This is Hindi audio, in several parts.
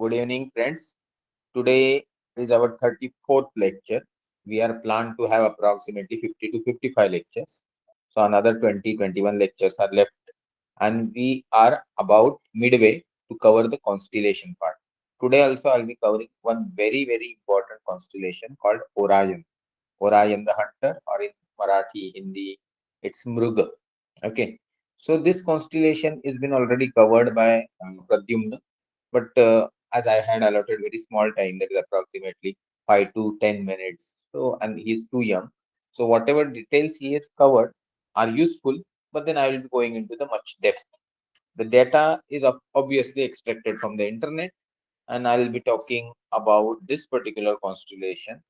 Good evening, friends. Today is our 34th lecture. We are planned to have approximately 50 to 55 lectures. So, another 21 lectures are left, and we are about midway to cover the constellation part. Today, also, I'll be covering one very important constellation called Orion. Orion the Hunter, or in Marathi, Hindi, it's Mruga. Okay. So, this constellation has been already covered by Pradyumna, but as I had allotted very small time, that is approximately 5 to 10 minutes. So, and he's too young. So, whatever details he has covered are useful, but then I will be going into the much depth. The data is obviously extracted from the internet, and I will be talking about this particular constellation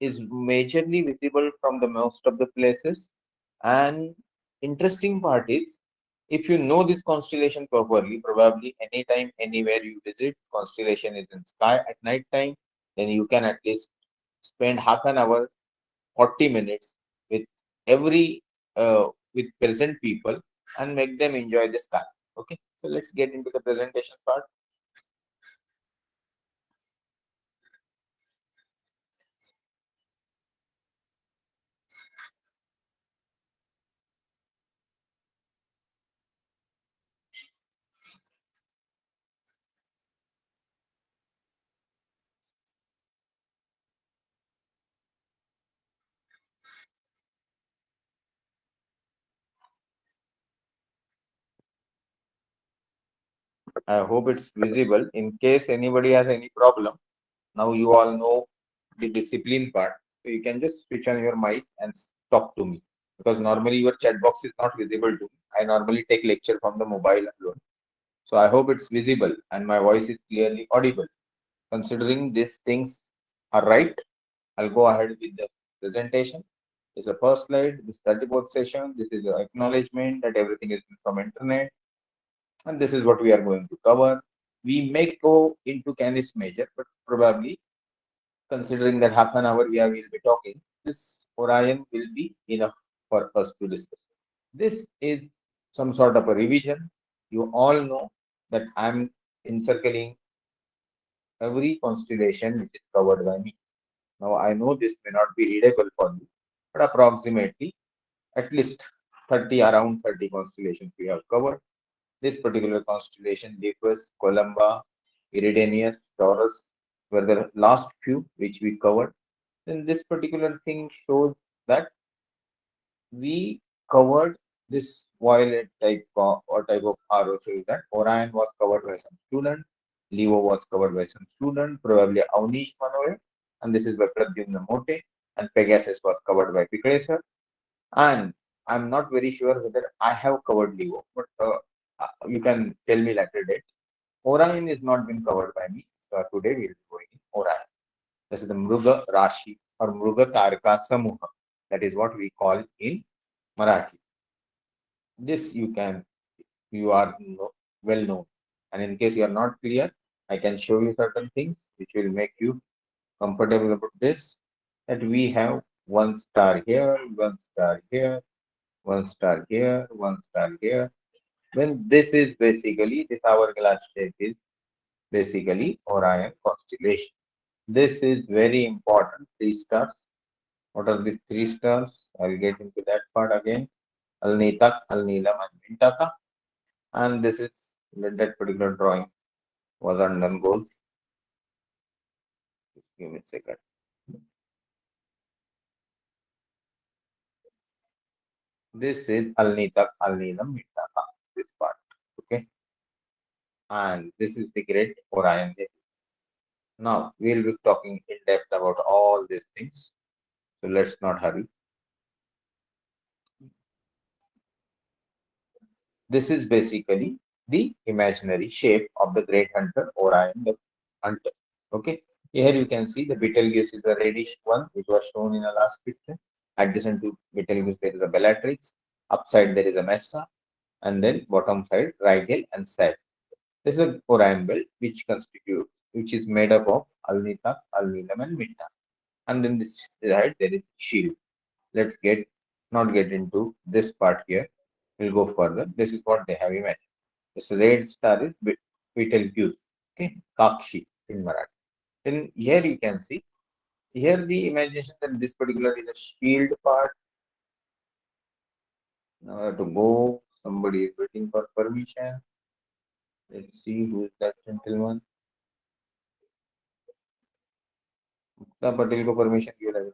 is majorly visible from the most of the places. And interesting part is, if you know this constellation properly, probably anytime, anywhere you visit, constellation is in sky at night time, then you can at least spend half an hour, 40 minutes with every with present people and make them enjoy the sky. Okay, so let's get into the presentation part. I hope it's visible. In case anybody has any problem, now you all know the discipline part. So you can just switch on your mic and talk to me. Because normally your chat box is not visible to me. I normally take lecture from the mobile alone. So I hope it's visible and my voice is clearly audible. Considering these things are right, I'll go ahead with the presentation. This is the first slide, this 34th session. This is the acknowledgement that everything is from internet. And this is what we are going to cover. We may go into Canis Major, but probably considering that half an hour will be talking, this Orion will be enough for us to discuss. This is some sort of a revision. You all know that I'm encircling every constellation which is covered by me. Now I know this may not be readable for you, but approximately at least 30, around 30 constellations we have covered. This particular constellation, Lepus, Columba, Iridanius, Taurus, were the last few which we covered. Then this particular thing shows that we covered this violet type or type of arrow, shows that Orion was covered by some student, Leo was covered by some student, probably Avnish Manoe, and this is by Pradyumna Mote, and Pegasus was covered by Piklesar. And I'm not very sure whether I have covered Leo, but you can tell me later date. Orion is not been covered by me. So today we will be going in Orion. This is the Mruga Rashi or Mruga Tarka Samuha. That is what we call in Marathi. This you are well known. And in case you are not clear, I can show you certain things which will make you comfortable about this. That we have one star here, one star here, one star here, one star here. When this is basically this hourglass shape is basically Orion constellation. This is very important. Three stars. What are these three stars? I'll get into that part again. Alnitak, Alnilam, and Mintaka. And this is that particular drawing was undone goals. Just give me a second. This is Alnitak, Alnilam, Mintaka. This part. Okay. And this is the great Orion. Now we'll be talking in depth about all these things. So let's not hurry. This is basically the imaginary shape of the great hunter Orion the hunter. Okay. Here you can see the Betelgeuse is the reddish one, which was shown in the last picture. Adjacent to Betelgeuse, there is a Bellatrix. Upside, there is a Messa. And then bottom side, Rigel and Sag. This is a Orion belt, which is made up of Alnita, Alnilam, and Minta. And then this side, there is shield. Let's not get into this part here. We'll go further. This is what they have imagined. This red star is Betelgeuse. Okay, Kakshi in Marathi. Then here you can see, here the imagination that this particular is a shield part. Now I have to go. Somebody is waiting for permission. Let's see who is that gentleman. मुक्ता पटेल को परमिशन क्यों लगा?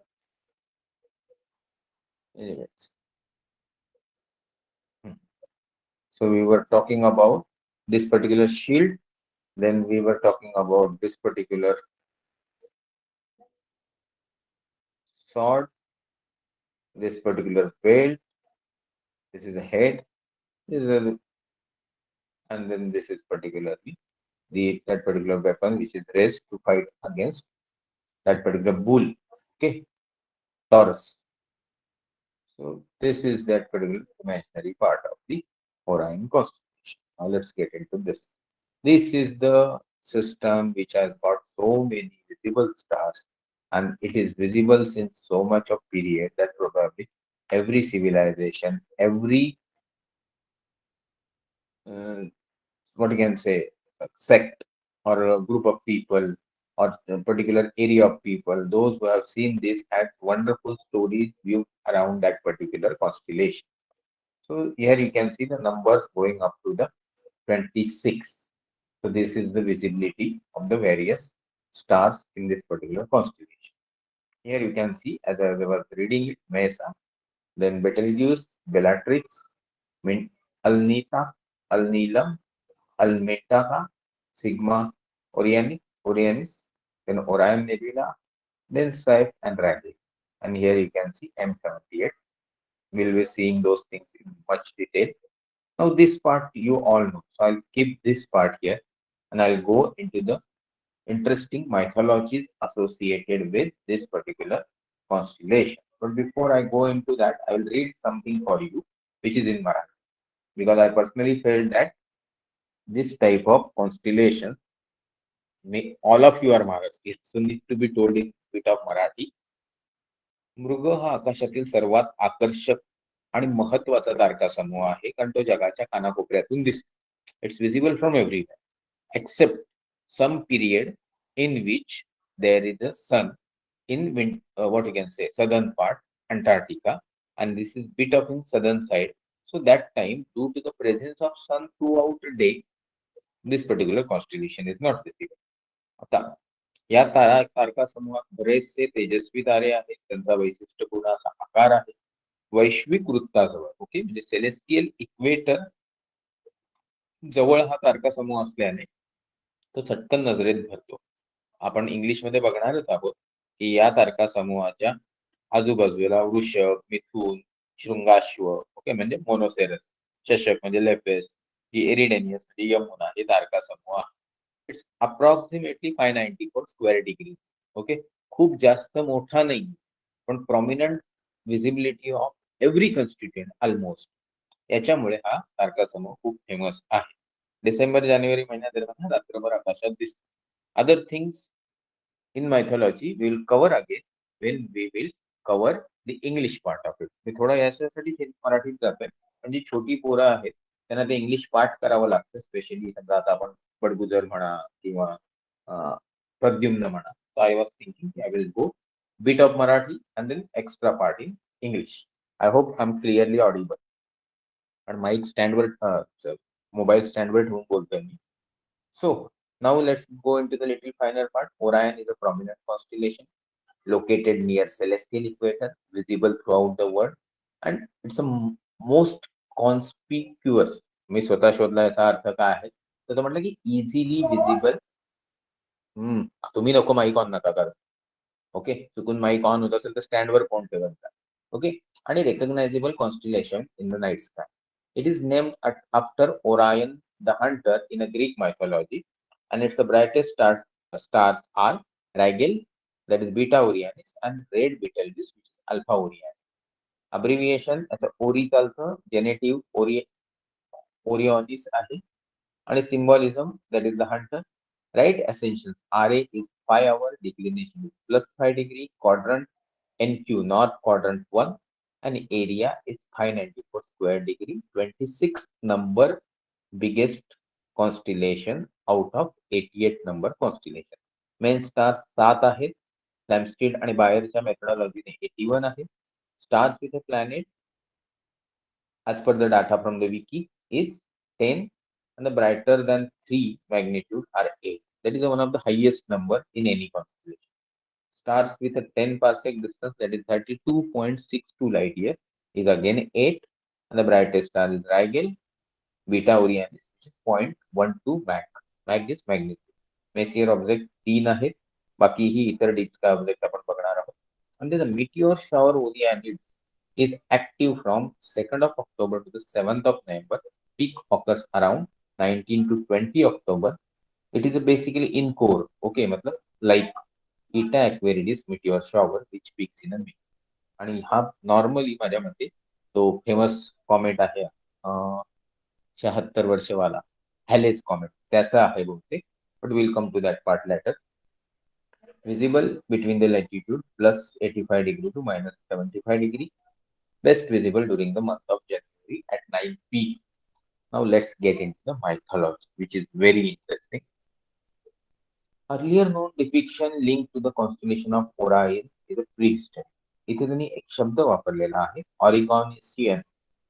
Anyways. So we were talking about this particular shield. Then we were talking about this particular sword, this particular belt. This is a head. This is a, and then this is particularly that particular weapon which is raised to fight against that particular bull. Okay, Taurus. So this is that particular imaginary part of the Orion constellation. Now let's get into this. This is the system which has got so many visible stars, and it is visible since so much of period that probably every civilization, every what you can say, sect or a group of people or a particular area of people, those who have seen this had wonderful stories viewed around that particular constellation. So here you can see the numbers going up to the 26. So this is the visibility of the various stars in this particular constellation. Here you can see, as I was reading it, Mesa, then Betelgeuse, Bellatrix, Alnita, Alnilam, Almetaca, Sigma Orionis, then Orion Nebula, then Scythe and Raleigh. And here you can see M78. We'll be seeing those things in much detail. Now this part you all know. So I'll keep this part here and I'll go into the interesting mythologies associated with this particular constellation. But before I go into that, I will read something for you which is in Marathi. Because I personally felt that this type of constellation, all of you are Maharashtrians, so need to be told in bit of Marathi. मृग हा आकाशातील सर्वात आकर्षक आणि महत्वाचा तारका समूह आहे, कारण तो जगाच्या कानाकोपऱ्यातून दिसतो. It's visible from everywhere except some period in which there is a sun in what you can say southern part Antarctica, and this is bit of in southern side. So that time, due to the presence of sun throughout the day, this particular constellation is not visible. आता या तारका समूहात बरेचसे तेजस्वी तारे आहेत. त्यांचा वैशिष्ट्यपूर्ण असा आकार आहे. वैश्विक वृत्ताजवळ ओके म्हणजे सेलेस्टियल इक्वेटर जवळ हा तारका समूह असल्याने तो चटकन नजरेत भरतो. आपण इंग्लिशमध्ये बघणारच आहोत की या तारका समूहाच्या आजूबाजूला वृषभ, मिथुन, शृंगाश्व ओके म्हणजे मोनोसेरस, चषक म्हणजे लेपेस, एरिडेनियस म्हणजे यमुना हे तारका समूह आहे. It's approximately 594 square degree. Okay, खूप जास्त मोठा नाही, पण prominent visibility of every constituent almost. याच्यामुळे हा तारका समूह खूप फेमस आहे. डिसेंबर जानेवारी महिन्यादरम्यान रात्रभर आकाशात दिसतो. Other things in mythology we will cover again when we will cover the English part of it. मी थोडा याच्यासाठी मराठीत जातोय, म्हणजे छोटी पोरं आहेत त्यांना ते इंग्लिश पाठ करावं लागतं. स्पेशली समजा आता आपण बडगुजर म्हणा किंवा प्रद्युम्न म्हणा. So I was thinking I will go bit of Marathi and then extra part in English. I hope I'm clearly audible. And mic standward, mobile standward ठेवून बोलतोय मी. So now let's go into the little finer part. Orion is a prominent constellation located near celestial equator, visible throughout the world, and it's a most conspicuous. मी स्वतः शोधला याचा अर्थ काय आहे, तर तो म्हटलं की इझिली विजिबल. तुम्ही नको माईक ऑन नका करा. ओके, चुकून माईक ऑन होत असेल तर स्टँडवर फोन ठेवायचा. ओके, आणि recognizable constellation in the night sky. It is named after Orion the hunter in a Greek mythology, and its the brightest stars are Rigel, that is Beta Orionis, and Red Betelgeuse, which is Alpha Orionis. Abbreviation याचा ओरी चालतं, जेनेटिव्ह ओरिओनिस आहे, आणि symbolism that is the hunter. Right ascension RA is 5 hour, declination is +5 degree, quadrant NQ north quadrant 1, and area is 594 square degree, 26th number biggest constellation out of 88 number constellation. Main stars 7 आहेत. लॅम्पस्टीड आणि बायरच्या मेथडॉलॉजीने 81 आहे. Stars with a planet as per the data from the wiki is 10, and the brighter than 3 magnitude are 8. That is one of the highest number in any constellation. Stars with a 10 parsec distance, that is 32.62 light year, is again 8, and the brightest star is Rigel. Beta Orionis is 0.12 Mag. Mag is magnitude. Messier object 3 आहेत. बाकी ही इतर डीप स्काय ऑब्जेक्ट आपण बघणार आहोत. And the meteor shower Orionis is active from 2nd of October to the 7th of November. Peak occurs around 19 to 20 October. It is basically in core. Okay, मतलब like Eta Aquarius meteor shower which peaks in a May. आणि हा नॉर्मली माझ्या मते तो फेमस कॉमेट आहे 76 वर्षवाला हॅलेज कॉमेट, त्याचा आहे बहुतेक, but will come to that part later. Visible between the latitude plus 85 degree to minus 75 degree. Best visible during the month of January at 9 p.m. Now let's get into the mythology, which is very interesting. Earlier known depiction linked to the constellation of Orion is a prehistory. इथे त्यांनी एक शब्द वापरलेला आहे, Origonian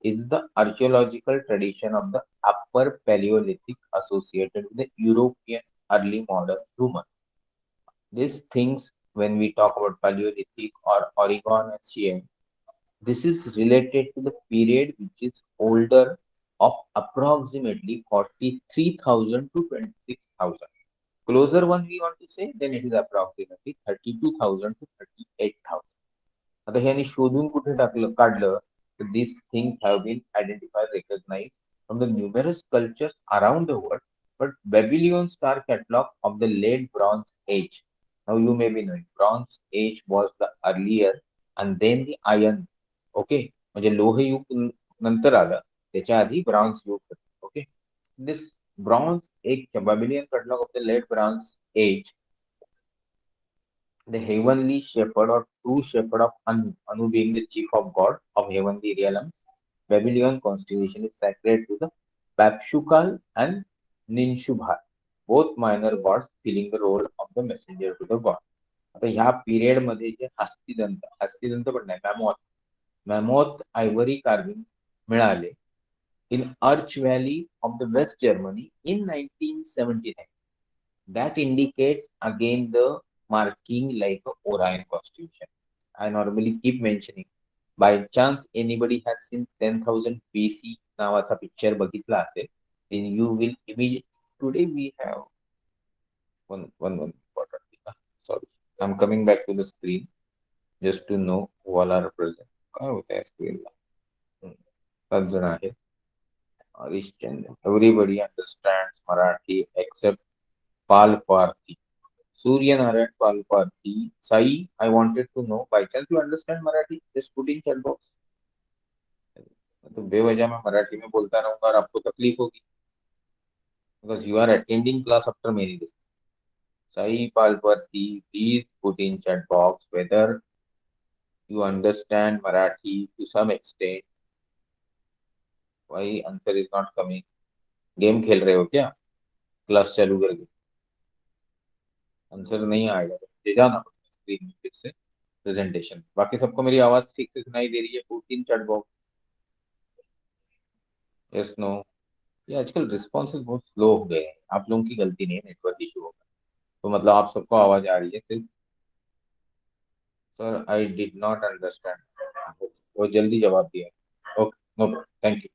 is the archaeological tradition of the Upper Paleolithic associated with the European early modern humans. These things, when we talk about Paleolithic or Origonian, this is related to the period which is older of approximately 43,000 to 26,000. Closer one we want to say, then it is approximately 32,000 to 38,000. आता ह्यांनी शोधून कुठे काढलं तर these things have been identified, recognized from the numerous cultures around the world, but Babylon star catalog of the late Bronze Age. Now you may be knowing Bronze Age was the earlier and then the Iron. Okay, म्हणजे लोहयुग नंतर आलं, त्याच्या आधी ब्रॉन्झ युग. Okay, this bronze age, Babylonian catalog of the late Bronze Age, the heavenly shepherd or true shepherd of Anu being the chief of god of heavenly realms. Babylon constellation is sacred to the Papshukal and Ninshubhar, both minor gods filling the role of the messenger to the god. आता ह्या पिरियड मध्ये जे हस्तिदंत पण नाही, मॅमोथ आयव्हरी कार्विंग मिळाले in Arch Valley of the West Germany in 1979. That indicates again the marking like a Orion constellation. I normally keep mentioning. By chance anybody has seen 10,000 BC नावाचा पिक्चर बघितला असेल, then you will immediately. Today we have one important. Sorry, I'm coming back to the screen just to know who all are present. काय होत आहे स्क्रीनला? 7 जण आहेत. Everybody understands Marathi except Palparthi. Surya Narayan Palparthi. Sai, I wanted to know, by chance you understand Marathi? Just put in chat box. तो बेवजह मैं मराठी में बोलता रहूंगा और आपको तकलीफ होगी, because you are attending class after many days. Sai Palparthi, please put in chat box whether you understand Marathi to some extent. Why answer is not coming? Game खेल रहे हो क्या? क्लास चालू करके आंसर नहीं आएगा तो जाना पड़ेगा स्क्रीन में फिर से प्रेजेंटेशन. बाकी सबको मेरी आवाज ठीक से सुनाई दे रही है? 14 चैट बॉक्स. Yes no. ये आजकल रिस्पॉन्सेज बहुत स्लो हो गए हैं. आप लोगों की गलती नहीं है, नेटवर्क इशू होगा. तो मतलब आप सबको आवाज आ रही है सिर्फ. Sir I did not understand. वो जल्दी जवाब दिया. Okay, no, thank you.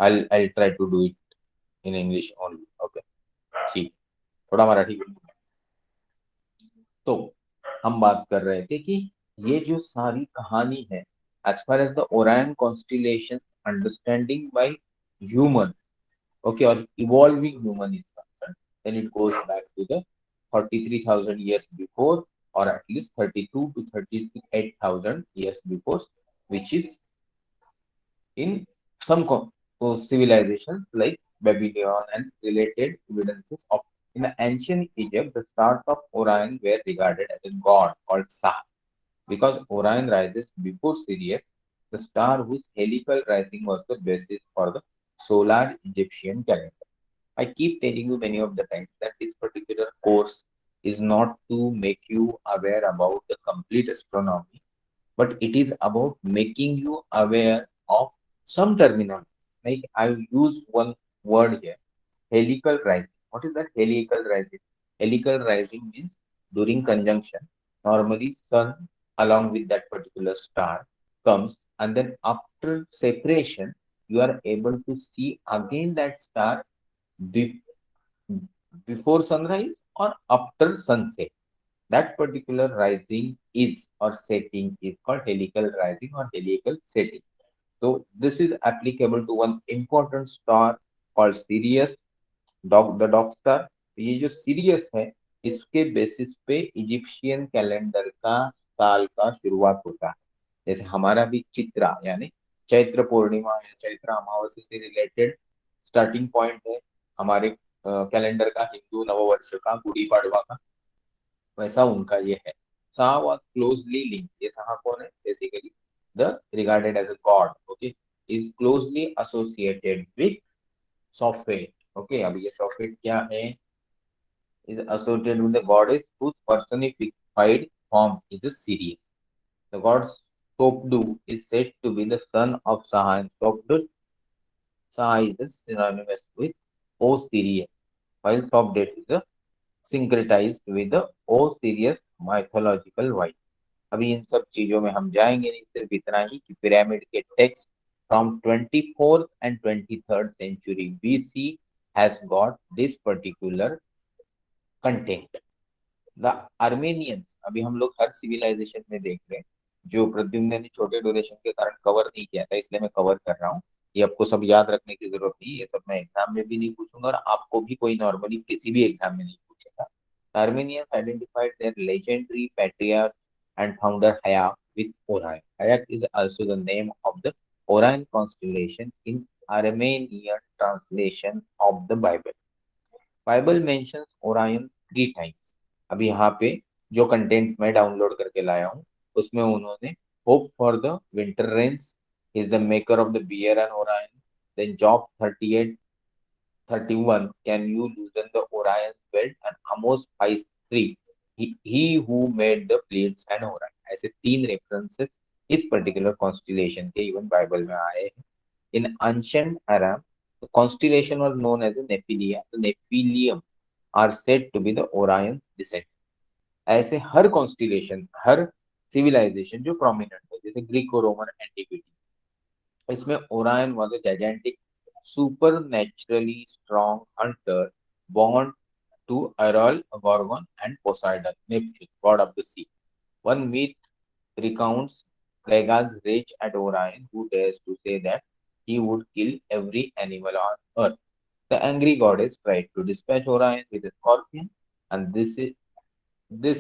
I try to do it in English only. Okay, ठीक, थोड़ा मराठी. तो हम बात कर रहे थे कि ये जो सारी कहानी है as far as the Orion constellation understanding by human, okay, और evolving human is concern, then it goes back to the 43,000 years before, or at least 32 to 38,000 years before, which is in some civilizations like Babylon and related evidences of. In ancient Egypt, the stars of Orion were regarded as a god called Sah, because Orion rises before Sirius, the star whose helical rising was the basis for the solar Egyptian calendar. I keep telling you many of the times that this particular course is not to make you aware about the complete astronomy, but it is about making you aware of some terminology. Like I use one word here, helical rising. What is that helical rising? Helical rising means during conjunction, normally sun along with that particular star comes, and then after separation, you are able to see again that star be- before sunrise or after sunset. That particular rising is or setting is called helical rising or helical setting. So this is applicable to one important star called Sirius, dog star. ये जो सीरियस है, इसके बेसिस पे इजिप्शियन कैलेंडर का साल का शुरुआत होता है। जैसे हमारा भी चित्रा यानी चैत्र पूर्णिमा या चैत्र अमावस्या से रिलेटेड स्टार्टिंग पॉइंट है हमारे कैलेंडर का, हिंदू नववर्ष का, गुड़ी पड़वा का, वैसा उनका ये है। साहा वॉज क्लोजली लिंक, ये साहा कौन है? Basically the regarded as a god, okay, is closely associated with software. Okay, अब ये सॉफ्टवेयर क्या है? is associated with the goddess whose personified form is a Sirius. The god Sopdu is said to be the son of Saha, and Sopdu Saha is synonymous with Osiris, while Sopdet is syncretized with the Osiris mythological wife. अभी इन सब चीजों में हम जाएंगे नहीं, सिर्फ इतना ही कि पिरामिड के text from 24th and 23rd century BC has got this particular content. The Armenians, अभी हम लोग हर सिविलाइजेशन में देख रहे हैं, जो प्रद्युम्न ने छोटे ड्यूरेशन के कारण कवर नहीं किया था, इसलिए मैं कवर कर रहा हूँ। ये आपको सब याद रखने की जरूरत नहीं, ये सब मैं एग्जाम में भी नहीं पूछूंगा और आपको भी कोई नॉर्मली किसी भी एग्जाम में नहीं पूछेगा। Armenians identified their legendary patriarch and founder Haya with Orion. Hayk is also the name of the Orion constellation in Armenian translation of the Bible. Bible mentions Orion 3 times। अभी यहाँ पे जो कंटेंट मैं डाउनलोड करके लाया हूँ, उसमें उन्होंने hope for the winter rains, is the maker of the bear and Orion, then Job 38 31 can you loosen the Orion belt, and Amos 5:3 he who made the Pleiades and Orion। ऐसे 3 रेफरेंसेस इस पर्टिकुलर कॉन्स्टिलेशन के इवन बाइबल में आए हैं। In ancient Aram, the constellation was known as the Nephilia. The Nephilium are said to be the Orion's descent। ऐसे हर कॉन्स्टिलेशन, हर सिविलाइजेशन जो प्रोमिनेंट है, जैसे ग्रीको रोमन एंटिक्विटी, इसमें Orion was a gigantic supernaturally strong hunter born to Erol, Gorgon, and Poseidon, Neptune, god of the sea। One myth recounts Frega's rage at Orion, who dares to say that he would kill every animal on Earth। The angry goddess tried to dispatch Orion with a scorpion, and this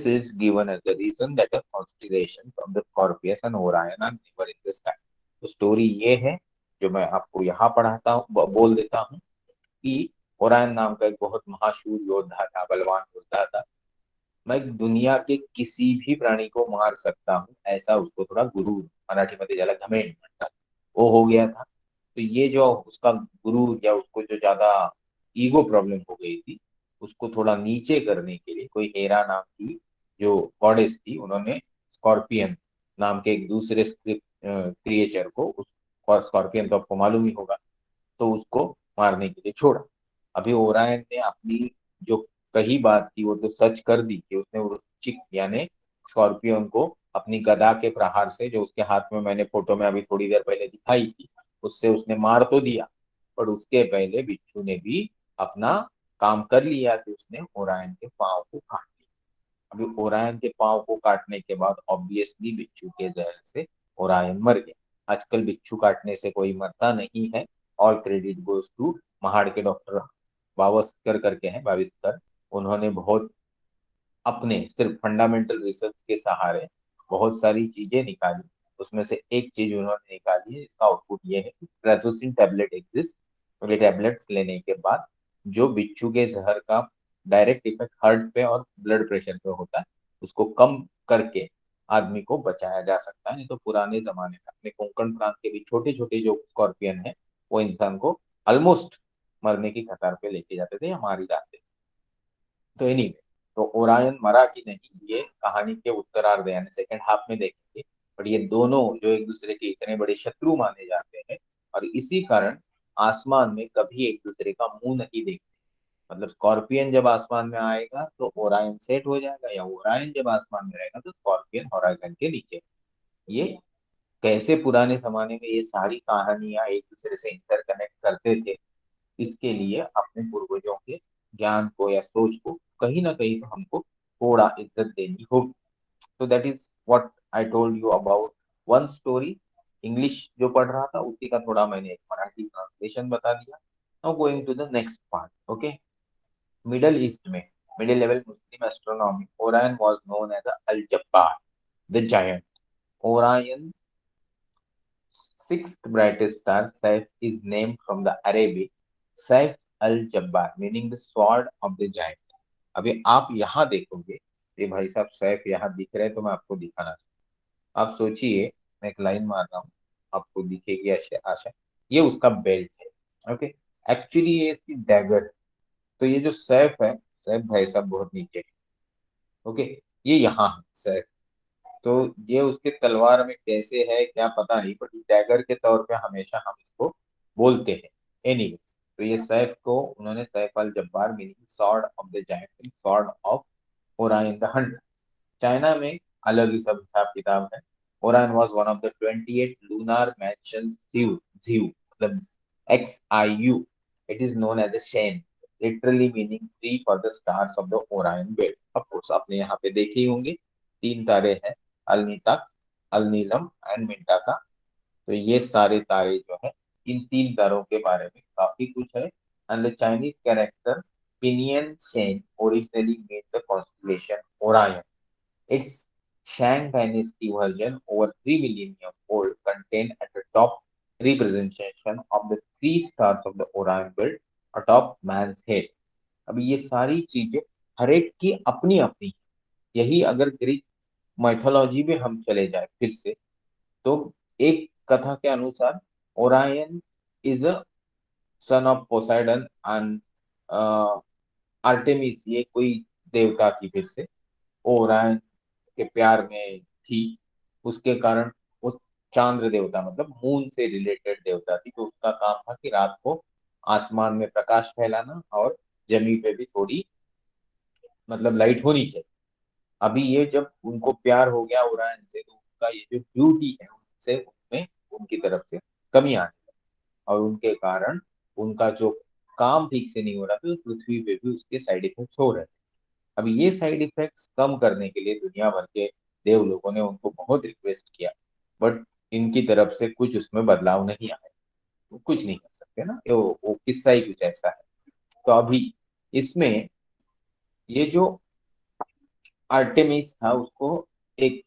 is given as the reason that the constellations of the Scorpius and Orion are never in the sky। तो स्टोरी ये है जो मैं आपको यहाँ पढ़ाता हूँ, बोल देता हूँ कि ओरायन नाम का एक बहुत महाशूर योद्धा था, बलवान योद्धा था। मैं दुनिया के किसी भी प्राणी को मार सकता हूँ, ऐसा उसको थोड़ा गुरु, मराठी मध्ये ज्याला घमेंड म्हणतात, वो हो गया था। तो ये जो उसका गुरु या उसको जो ज्यादा ईगो प्रॉब्लम हो गई थी, उसको थोड़ा नीचे करने के लिए कोई हेरा नाम की जो गॉडेस थी, उन्होंने स्कॉर्पियन नाम के एक दूसरे क्रिएचर को, उस स्कॉर्पियन तो आपको मालूम ही होगा, तो उसको मारने के लिए छोड़ा। अभी ओरायन ने अपनी जो कही बात थी वो तो सच कर दी कि उसने वृश्चिक यानी स्कॉर्पियन को अपनी गदा के प्रहार से, जो उसके हाथ में मैंने फोटो में अभी थोड़ी देर पहले दिखाई थी, उससे उसने मार तो दिया, पर उसके पहले बिच्छू ने भी अपना काम कर लिया कि उसने ओरायन के पांव को काट दिया। अभी ओरायन के पांव को काटने के बाद ऑब्वियसली बिच्छू के जहर से ओरायन मर गया। आजकल बिच्छू काटने से कोई मरता नहीं है। All credit goes to Mahad के डॉक्टर बावस्कर करके हैं, बाविस्कर, उन्होंने बहुत अपने सिर्फ फंडामेंटल रिसर्च के सहारे बहुत सारी चीजें निकाली। उसमें से एक चीज उन्होंने निकाली है, इसका आउटपुट ये है कि ट्रेजोसिन टैबलेट एग्जिस्ट। ये टैबलेट्स लेने के बाद जो बिच्छू के जहर का डायरेक्ट इफेक्ट हार्ट पे और ब्लड प्रेशर पे होता है, उसको कम करके आदमी को बचाया जा सकता है। नहीं तो पुराने जमाने में अपने कोंकण प्रांत के भी छोटे छोटे जो स्कॉर्पियन है, वो इंसान को ऑलमोस्ट मरने की कतार पे लेके जाते थे या मार ही जाते थे। तो एनीवे, तो ओरायन मरा कि नहीं ये कहानी के उत्तरार्ध यानी सेकंड हाफ में देखेंगे। पर ये दोनों जो एक दूसरे के इतने बड़े शत्रु माने जाते हैं, और इसी कारण आसमान में कभी एक दूसरे का मुंह नहीं देखते। मतलब स्कॉर्पियन जब आसमान में आएगा तो ओरायन सेट हो जाएगा, या ओरायन जब आसमान में रहेगा तो स्कॉर्पियन होराइजन के नीचे। ये कैसे पुराने जमाने में ये सारी कहानियां एक दूसरे से इंटरकनेक्ट करते थे, इसके लिए अपने पूर्वजों के ज्ञान को या सोच को कहीं ना कहीं तो हमको थोड़ा इज्जत देनी होगी। तो that is what I told you about one story. English जो पढ़ रहा था उसी का थोड़ा मैंने एक मराठी ट्रांसलेशन बता दिया। Now going to the next part. Okay, middle east में middle level Muslim astronomy, Orion was known as Al Jabbar, the giant. Orion sixth brightest star, Saif, is named from the Arabic Saif al-Jabbar, meaning the sword of the giant. अभी आप यहाँ देखोगे, ये भाई साहब सैफ यहाँ दिख रहे हैं तो मैं आपको दिखाना चाहूँ। आप सोचिए, मैं एक लाइन मार रहा हूँ, आपको दिखेगी आशा आशा। ये उसका बेल्ट है। ओके, एक्चुअली ये इसकी डैगर। तो ये जो सैफ है, सैफ भाई साहब बहुत नीचे है। ओके, ये यहाँ है सैफ। तो ये उसके तलवार में कैसे है क्या पता नहीं, बट डैगर के तौर पे हमेशा हम इसको बोलते हैं। एनीवेज, तो ये सैफ को उन्होंने Saif Al Jabbar meaning sword of the giant, sword of Orion the hunter. China में अलग ही सब हिसाब किताब है। Orion was one of the 28 lunar mansion xiu, xiu मतलब XIU। It is known as a shen, literally meaning three for the stars of the Orion belt. Of course आपने यहाँ पे देखे ही होंगे, तीन तारे हैं, अलनीतक, अलनीलम एंड मिंटाका। तो ये सारे तारे जो है, इन तीन तारों के बारे में काफी कुछ है। And the Chinese character pinion Shane originally made the constellation Orion. its Shang dynasty version, over 3 millennium old, contained at the top representation of the three stars of the Orion belt atop man's head। अभी ये सारी चीजें हर एक की अपनी अपनी, यही अगर ग्रीक माइथोलॉजी में हम चले जाए फिर से, तो एक कथा के अनुसार Orion is a son of Poseidon and Artemis, ये कोई देवता थी फिर से, ओरायन के प्यार में थी। उसके कारण वो चांद्र देवता मतलब मून से रिलेटेड देवता थी, तो उसका काम था कि रात को आसमान में प्रकाश फैलाना और जमीन पे भी थोड़ी मतलब लाइट होनी चाहिए। अभी ये जब उनको प्यार हो गया ओरायन से, तो उनका ये जो ड्यूटी है उनसे उनमें उनकी तरफ से कमी आने लगी, और उनके कारण उनका जो काम ठीक से नहीं हो रहा था, तो पृथ्वी पे भी उसके साइड इफेक्ट्स हो रहे थे। अब ये साइड इफेक्ट्स कम करने के लिए दुनिया भर के देव लोगों ने उनको बहुत रिक्वेस्ट किया, बट इनकी तरफ से कुछ उसमें बदलाव नहीं आया। वो कुछ नहीं कर सकते ना, वो किस्सा ही कुछ ऐसा है। तो अभी इसमें ये जो आर्टेमिस था उसको एक,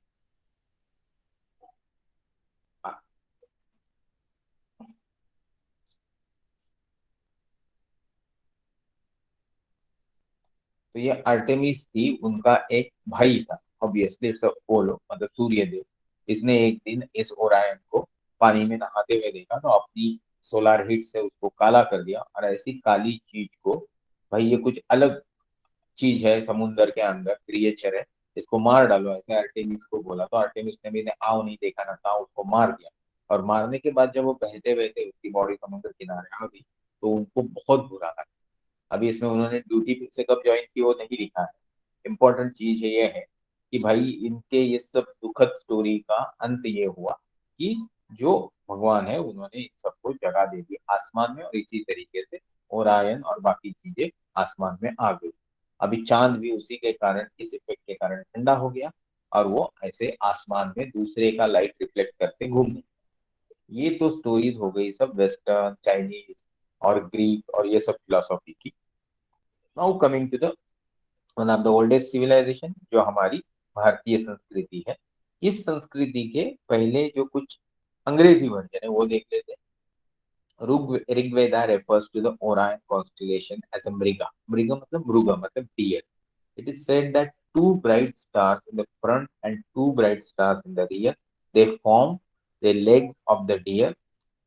तो ये आर्टेमिस थी, उनका एक भाई था। ऑब्वियसली इट्स अपोलो मतलब सूर्य देव। इसने एक दिन इस ओरायन को पानी में नहाते हुए देखा, तो अपनी सोलार हीट से उसको काला कर दिया, और ऐसी काली चीज को, भाई ये कुछ अलग चीज है समुंदर के अंदर क्रिएचर है, इसको मार डालो, ऐसे आर्टेमिस को बोला। तो आर्टेमिस ने भी ने आओ नहीं देखा ना था, उसको मार दिया। और मारने के बाद जब वो बहते बहते उसकी बॉडी समुद्र किनारे आ गई, तो उनको बहुत बुरा लगा। अभी इसमें उन्होंने ड्यूटी फिर से कब ज्वाइन की वो नहीं लिखा है। इम्पोर्टेंट चीज ये है कि भाई इनके ये सब दुखद स्टोरी का अंत ये हुआ कि जो भगवान है उन्होंने इन सबको जगह दे दी आसमान में, और इसी तरीके से ओरायन और बाकी चीजें आसमान में आ गई। अभी चांद भी उसी के कारण, इस इफेक्ट के कारण ठंडा हो गया, और वो ऐसे आसमान में दूसरे का लाइट रिफ्लेक्ट करते घूमने। ये तो स्टोरीज हो गई सब वेस्टर्न चाइनीज और ग्रीक और ये सब फिलोसॉफी की। Now coming to the one of the oldest civilisation, जो हमारी भारतीय संस्कृति है। इस संस्कृति के पहले जो कुछ अंग्रेजी वर्जन है वो देख लेते हैं। Rigveda refers to the Orion constellation as a मृगा। मृगा मतलब मृगा मतलब deer। It is said that two bright stars in the front and two bright stars in the rear, they form the legs of the deer,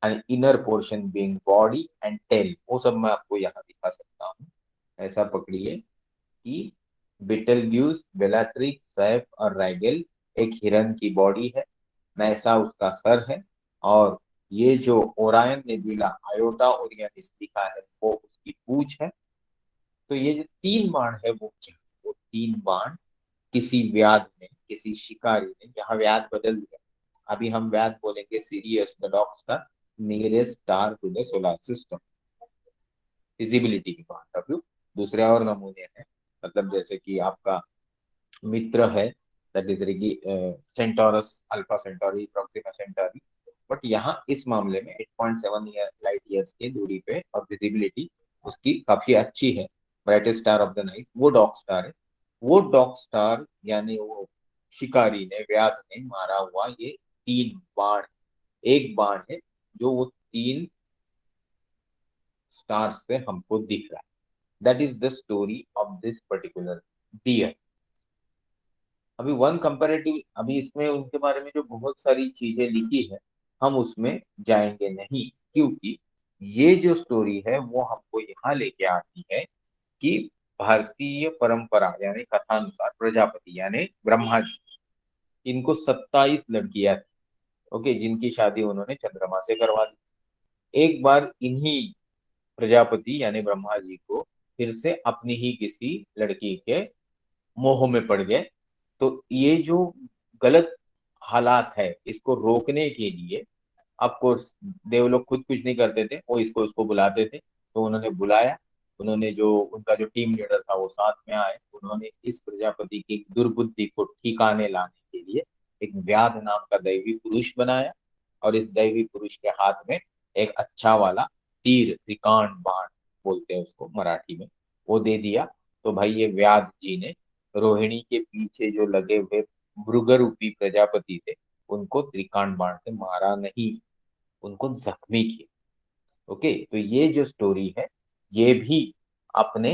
and inner portion being body and tail, वो सब मैं आपको यहाँ दिखा सकता हूँ। ऐसा पकड़िए कि बिटलग्यूस, बेलाट्रिक्स, सैफ और रैगल एक हिरन की बॉडी है, मैसा उसका सर है, और ये जो ओरायन नेबुला आयोटा ओरियनिस दिखा है वो उसकी पूंछ है। तो ये जो तीन बाण है वो क्या, वो तीन बाण किसी व्याध ने, किसी शिकारी ने, यहाँ व्याध बदल दिया, अभी हम व्याध बोलेंगे Sirius the dog star nearest star to the solar system, visibility की पॉइंट ऑफ व्यू। दूसरे और नमूने हैं, मतलब जैसे कि आपका मित्र है, that is Centaurus, alpha Centauri, Proxima Centauri. But यहाँ इस मामले में 8.7 लाइट ईयर्स की दूरी पे और विजिबिलिटी उसकी काफी अच्छी है, brightest star of the night वो डॉग स्टार है। वो डॉग स्टार यानी वो शिकारी ने, व्याध ने मारा हुआ ये तीन बाण, एक बाण है जो वो तीन स्टार्स से हमको दिख रहा है। That is the story of this particular deer. अभी वन कंपैरेटिव, अभी इसमें उनके बारे में जो बहुत सारी चीजें लिखी है हम उसमें जाएंगे नहीं, क्योंकि ये जो स्टोरी है वो हमको यहाँ लेके आती है कि भारतीय परंपरा यानी कथानुसार प्रजापति यानी ब्रह्मा जी, इनको 27 लड़कियां थी, ओके, जिनकी शादी उन्होंने चंद्रमा से करवा दी। एक बार इन्हीं प्रजापति यानी ब्रह्मा जी को फिर से अपनी ही किसी लड़की के मोह में पड़ गए। तो ये जो गलत हालात है इसको रोकने के लिए, ऑफ कोर्स देव लोग खुद कुछ नहीं करते थे, वो इसको उसको बुलाते थे, तो उन्होंने बुलाया, उन्होंने जो उनका जो टीम लीडर था वो साथ में आए, उन्होंने इस प्रजापति की दुर्बुद्धि को ठिकाने लाने के लिए एक व्याध नाम का दैवी पुरुष बनाया, और इस दैवी पुरुष के हाथ में एक अच्छा वाला तीर, त्रिकांड बाण बोलते हैं उसको मराठी में, वो दे दिया। तो भाई ये व्याध जी ने रोहिणी के पीछे जो लगे हुए मृग रूपी प्रजापति थे उनको त्रिकांड बाण से मारा नहीं, उनको जख्मी किया। ओके, तो ये जो स्टोरी है ये भी अपने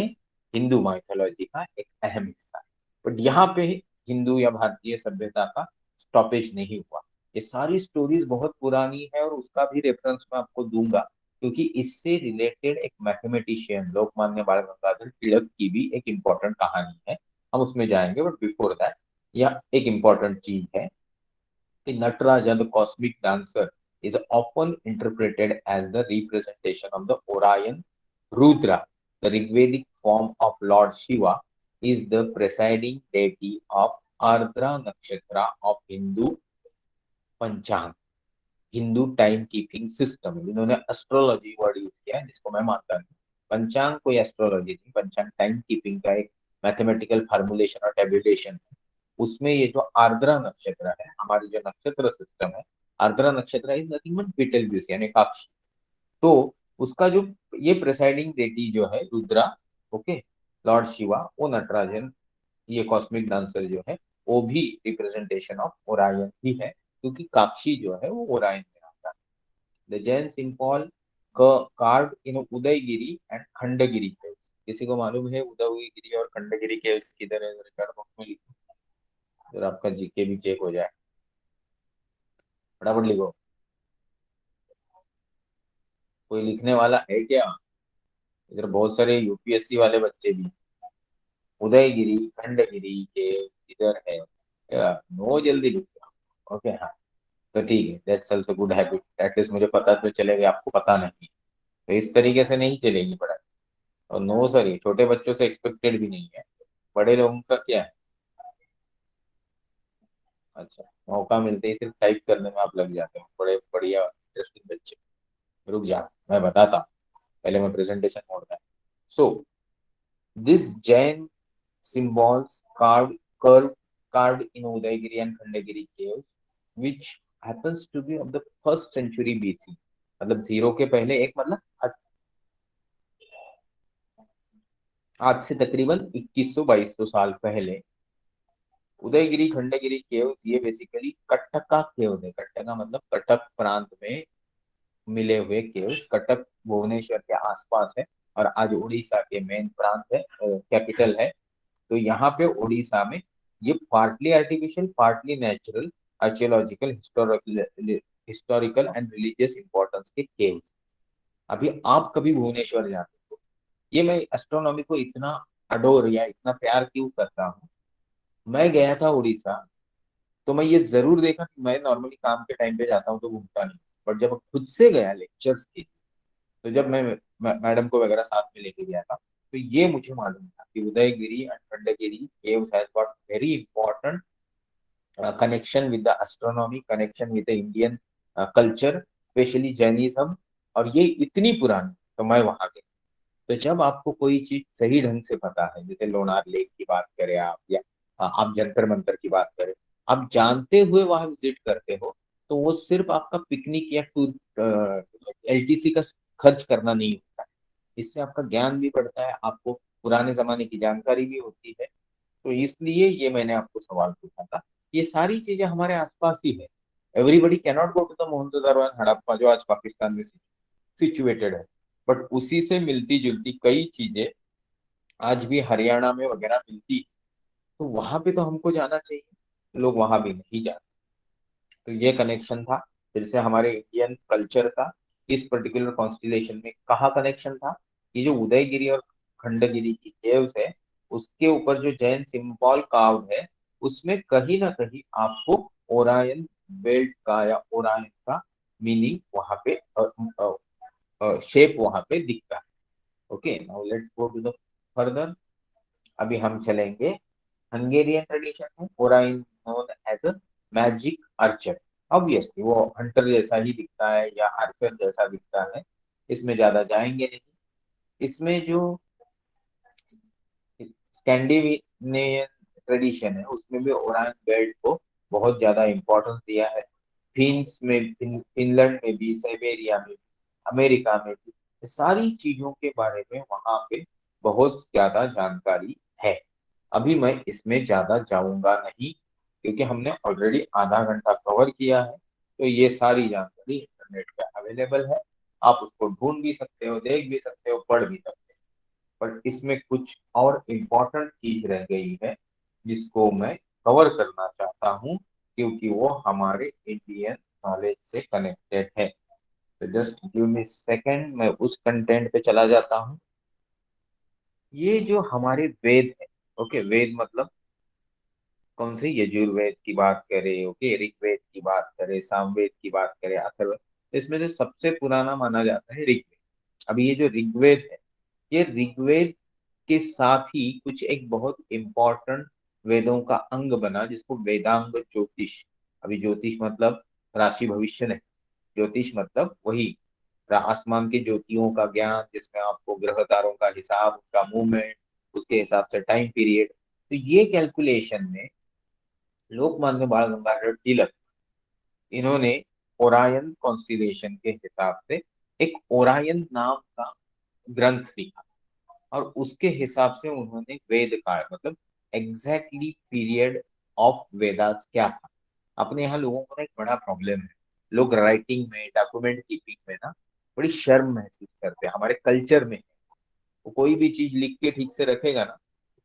हिंदू माइथोलॉजी का एक अहम हिस्सा है। बट यहाँ पे हिंदू या भारतीय सभ्यता का स्टॉपेज नहीं हुआ, ये सारी स्टोरीज बहुत पुरानी है और उसका भी रेफरेंस मैं आपको दूंगा, क्योंकि इससे रिलेटेड एक मैथमेटिशियन लोकमान्य बाल गंगाधर तिलक की भी एक इम्पोर्टेंट कहानी है, हम उसमें जाएंगे। बट बिफोर दैट यह एक इम्पोर्टेंट चीज है कि Nataraja, the cosmic dancer, is often interpreted as the representation of the Orion Rudra. The Rigvedic form of Lord Shiva is the presiding deity of Ardra Nakshatra of Hindu पंचांग, हिंदू टाइम कीपिंग सिस्टम। इन्होंने एस्ट्रोलॉजी वर्ड यूज किया है जिसको मैं मानता नहीं, पंचांग कोई एस्ट्रोलॉजी नहीं, पंचांग टाइम कीपिंग का एक मैथमेटिकल फार्मूलेशन और टेबुलेशन है। उसमें ये जो आर्द्रा नक्षत्र है, हमारी जो नक्षत्र सिस्टम है, आर्द्रा नक्षत्र इज नथिंग बट बीटलग्यूस यानी काक्षी। तो उसका जो ये प्रेसाइडिंग डेटी जो है रुद्रा, ओके, लॉर्ड शिवा, वो नटराजन, ये कॉस्मिक डांसर जो है वो भी रिप्रेजेंटेशन ऑफ ओरायन ही है, क्योंकि काक्षी जो है वो ओरायन में आता है। The Jain simple card in Udayagiri and Khandagiri caves. किसी को मालूम है उदयगिरी और खंडगिरी केव्स किधर है, रिकॉर्ड बुक में लिखो, फिर आपका जीके भी चेक हो जाए, फटाफट लिखो। कोई लिखने वाला है क्या? इधर बहुत सारे यूपीएससी वाले बच्चे भी। उदयगिरी खंडगिरी के इधर है क्या? नो, जल्दी लिखो। ओके, हाँ, तो ठीक है, that's also good habit, at least मुझे पता तो चलेगा, आपको पता नहीं। तो इस तरीके से नहीं चलेगी पढ़ाई। और नो सॉरी, छोटे बच्चों से एक्सपेक्टेड भी नहीं है, बड़े लोगों का क्या है। अच्छा, मौका मिलते ही सिर्फ टाइप करने में आप लग जाते हो, बड़े बढ़िया इंटरेस्टिंग बच्चे। रुक जा, मैं बताता हूँ, पहले मैं प्रेजेंटेशन मोड में। So this Jain symbols carved in Udaygiri and Khandagiri caves, which happens to be of the first century BC, मतलब जीरो के पहले एक, मतलब आज से तकरीबन 2100-2200 साल पहले उदयगिरी खंडगिरी केव्स, ये बेसिकली कटका केव है। कटका मतलब कटक प्रांत में मिले हुए केव्स, कटक भुवनेश्वर के आसपास है और आज उड़ीसा के मेन प्रांत है, कैपिटल है। तो यहाँ पे उड़ीसा में ये partly artificial partly natural archaeological historical and religious importance के केव्स। अभी आप कभी भुवनेश्वर जाते हो, ये मैं एस्ट्रोनॉमी को इतना अडोर या इतना प्यार क्यों करता हूँ। मैं गया था उड़ीसा, तो मैं ये जरूर देखा कि मैं नॉर्मली काम के टाइम पे जाता हूँ तो घूमता नहीं, बट जब खुद से गया लेक्चर्स के, तो जब मैं मैडम को वगैरह साथ में लेके गया था, तो ये मुझे मालूम था कि Udayagiri and Khandagiri caves has got very important connection with the astronomy, connection with the Indian culture, specially Jainism, और ये इतनी पुरानी। तो मैं वहां गया, तो जब आपको कोई चीज सही ढंग से पता है, जैसे लोनार लेक की बात करें आप, या आप जंतर मंतर की बात करें, आप जानते हुए वहां विजिट करते हो, तो वो सिर्फ आपका पिकनिक या टूर एलटीसी का खर्च करना नहीं होता है। इससे आपका ज्ञान भी बढ़ता है, आपको पुराने जमाने की जानकारी भी होती है। तो इसलिए ये मैंने आपको सवाल पूछा था। ये सारी चीजें हमारे आसपास ही है। Everybody cannot go to the Mohenjodaro and Harappa जो आज पाकिस्तान में सिचुएटेड है, बट उसी से मिलती जुलती कई चीजें आज भी हरियाणा में वगैरह मिलती है। तो वहां पे तो हमको जाना चाहिए, लोग वहां भी नहीं जाते। तो ये कनेक्शन था, फिर से हमारे इंडियन कल्चर का इस पर्टिकुलर कॉन्स्टिलेशन में कहाँ कनेक्शन था। ये जो उदयगिरी और खंडगिरी की केव्स है, उसके ऊपर जो जैन सिंबल कार्व्ड है, उसमें कहीं ना कहीं आपको ओरायन बेल्ट का या ओरायन का मीनिंग वहां पे, शेप वहां पे दिखता है। Okay, now let's go to the further. अभी हम चलेंगे, हंगेरियन ट्रेडिशन है, Orion known as a magic archer. Obviously वो हंटर जैसा ही दिखता है या आर्चर जैसा दिखता है, इसमें ज्यादा जाएंगे नहीं। इसमें जो स्कैंडिनेवियन ट्रेडिशन है, उसमें भी ओराइन बेल्ट को बहुत ज्यादा इंपॉर्टेंस दिया है। फिनलैंड में भी, साइबेरिया में भी, अमेरिका में भी, ये सारी चीजों के बारे में वहां पे बहुत ज्यादा जानकारी है। अभी मैं इसमें ज्यादा जाऊंगा नहीं, क्योंकि हमने ऑलरेडी आधा घंटा कवर किया है। तो ये सारी जानकारी इंटरनेट पे अवेलेबल है, आप उसको ढूंढ भी सकते हो, देख भी सकते हो, पढ़ भी सकते हो। पर इसमें कुछ और इम्पोर्टेंट चीज रह गई है, जिसको मैं कवर करना चाहता हूँ, क्योंकि वो हमारे इंडियन नॉलेज से कनेक्टेड है। तो जस्ट गिव मी सेकेंड, मैं उस कंटेंट पे चला जाता हूँ। ये जो हमारे वेद है, ओके, वेद मतलब कौन से, यजुर्वेद की बात करें, ओके, ऋग्वेद की बात करें, सामवेद की बात करें, अथर्ववेद, तो इसमें से सबसे पुराना माना जाता है ऋग्वेद। अभी ये जो ऋग्वेद है, ये ऋग्वेद के साथ ही कुछ एक बहुत इंपॉर्टेंट वेदों का अंग बना, जिसको वेदांग ज्योतिष। अभी ज्योतिष मतलब राशि भविष्य नहीं, ज्योतिष मतलब वही आसमान की ज्योतियों का ज्ञान, जिसमें आपको ग्रह तारों का हिसाब, उनका मूवमेंट, उसके हिसाब से टाइम पीरियड। तो ये कैलकुलेशन में लोकमान्य बाल गंगाधर तिलक, इन्होंने ओरायन कॉन्स्टिलेशन के हिसाब से एक ओरायन नाम का ग्रंथ लिखा, और उसके हिसाब से उन्होंने वेद काल मतलब एग्जैक्टली पीरियड ऑफ वेदास क्या था। अपने यहाँ लोगों को ना एक बड़ा प्रॉब्लम है, लोग राइटिंग में, डॉक्यूमेंट कीपिंग में ना बड़ी शर्म महसूस करते हैं। हमारे कल्चर में वो कोई भी चीज लिख के ठीक से रखेगा ना,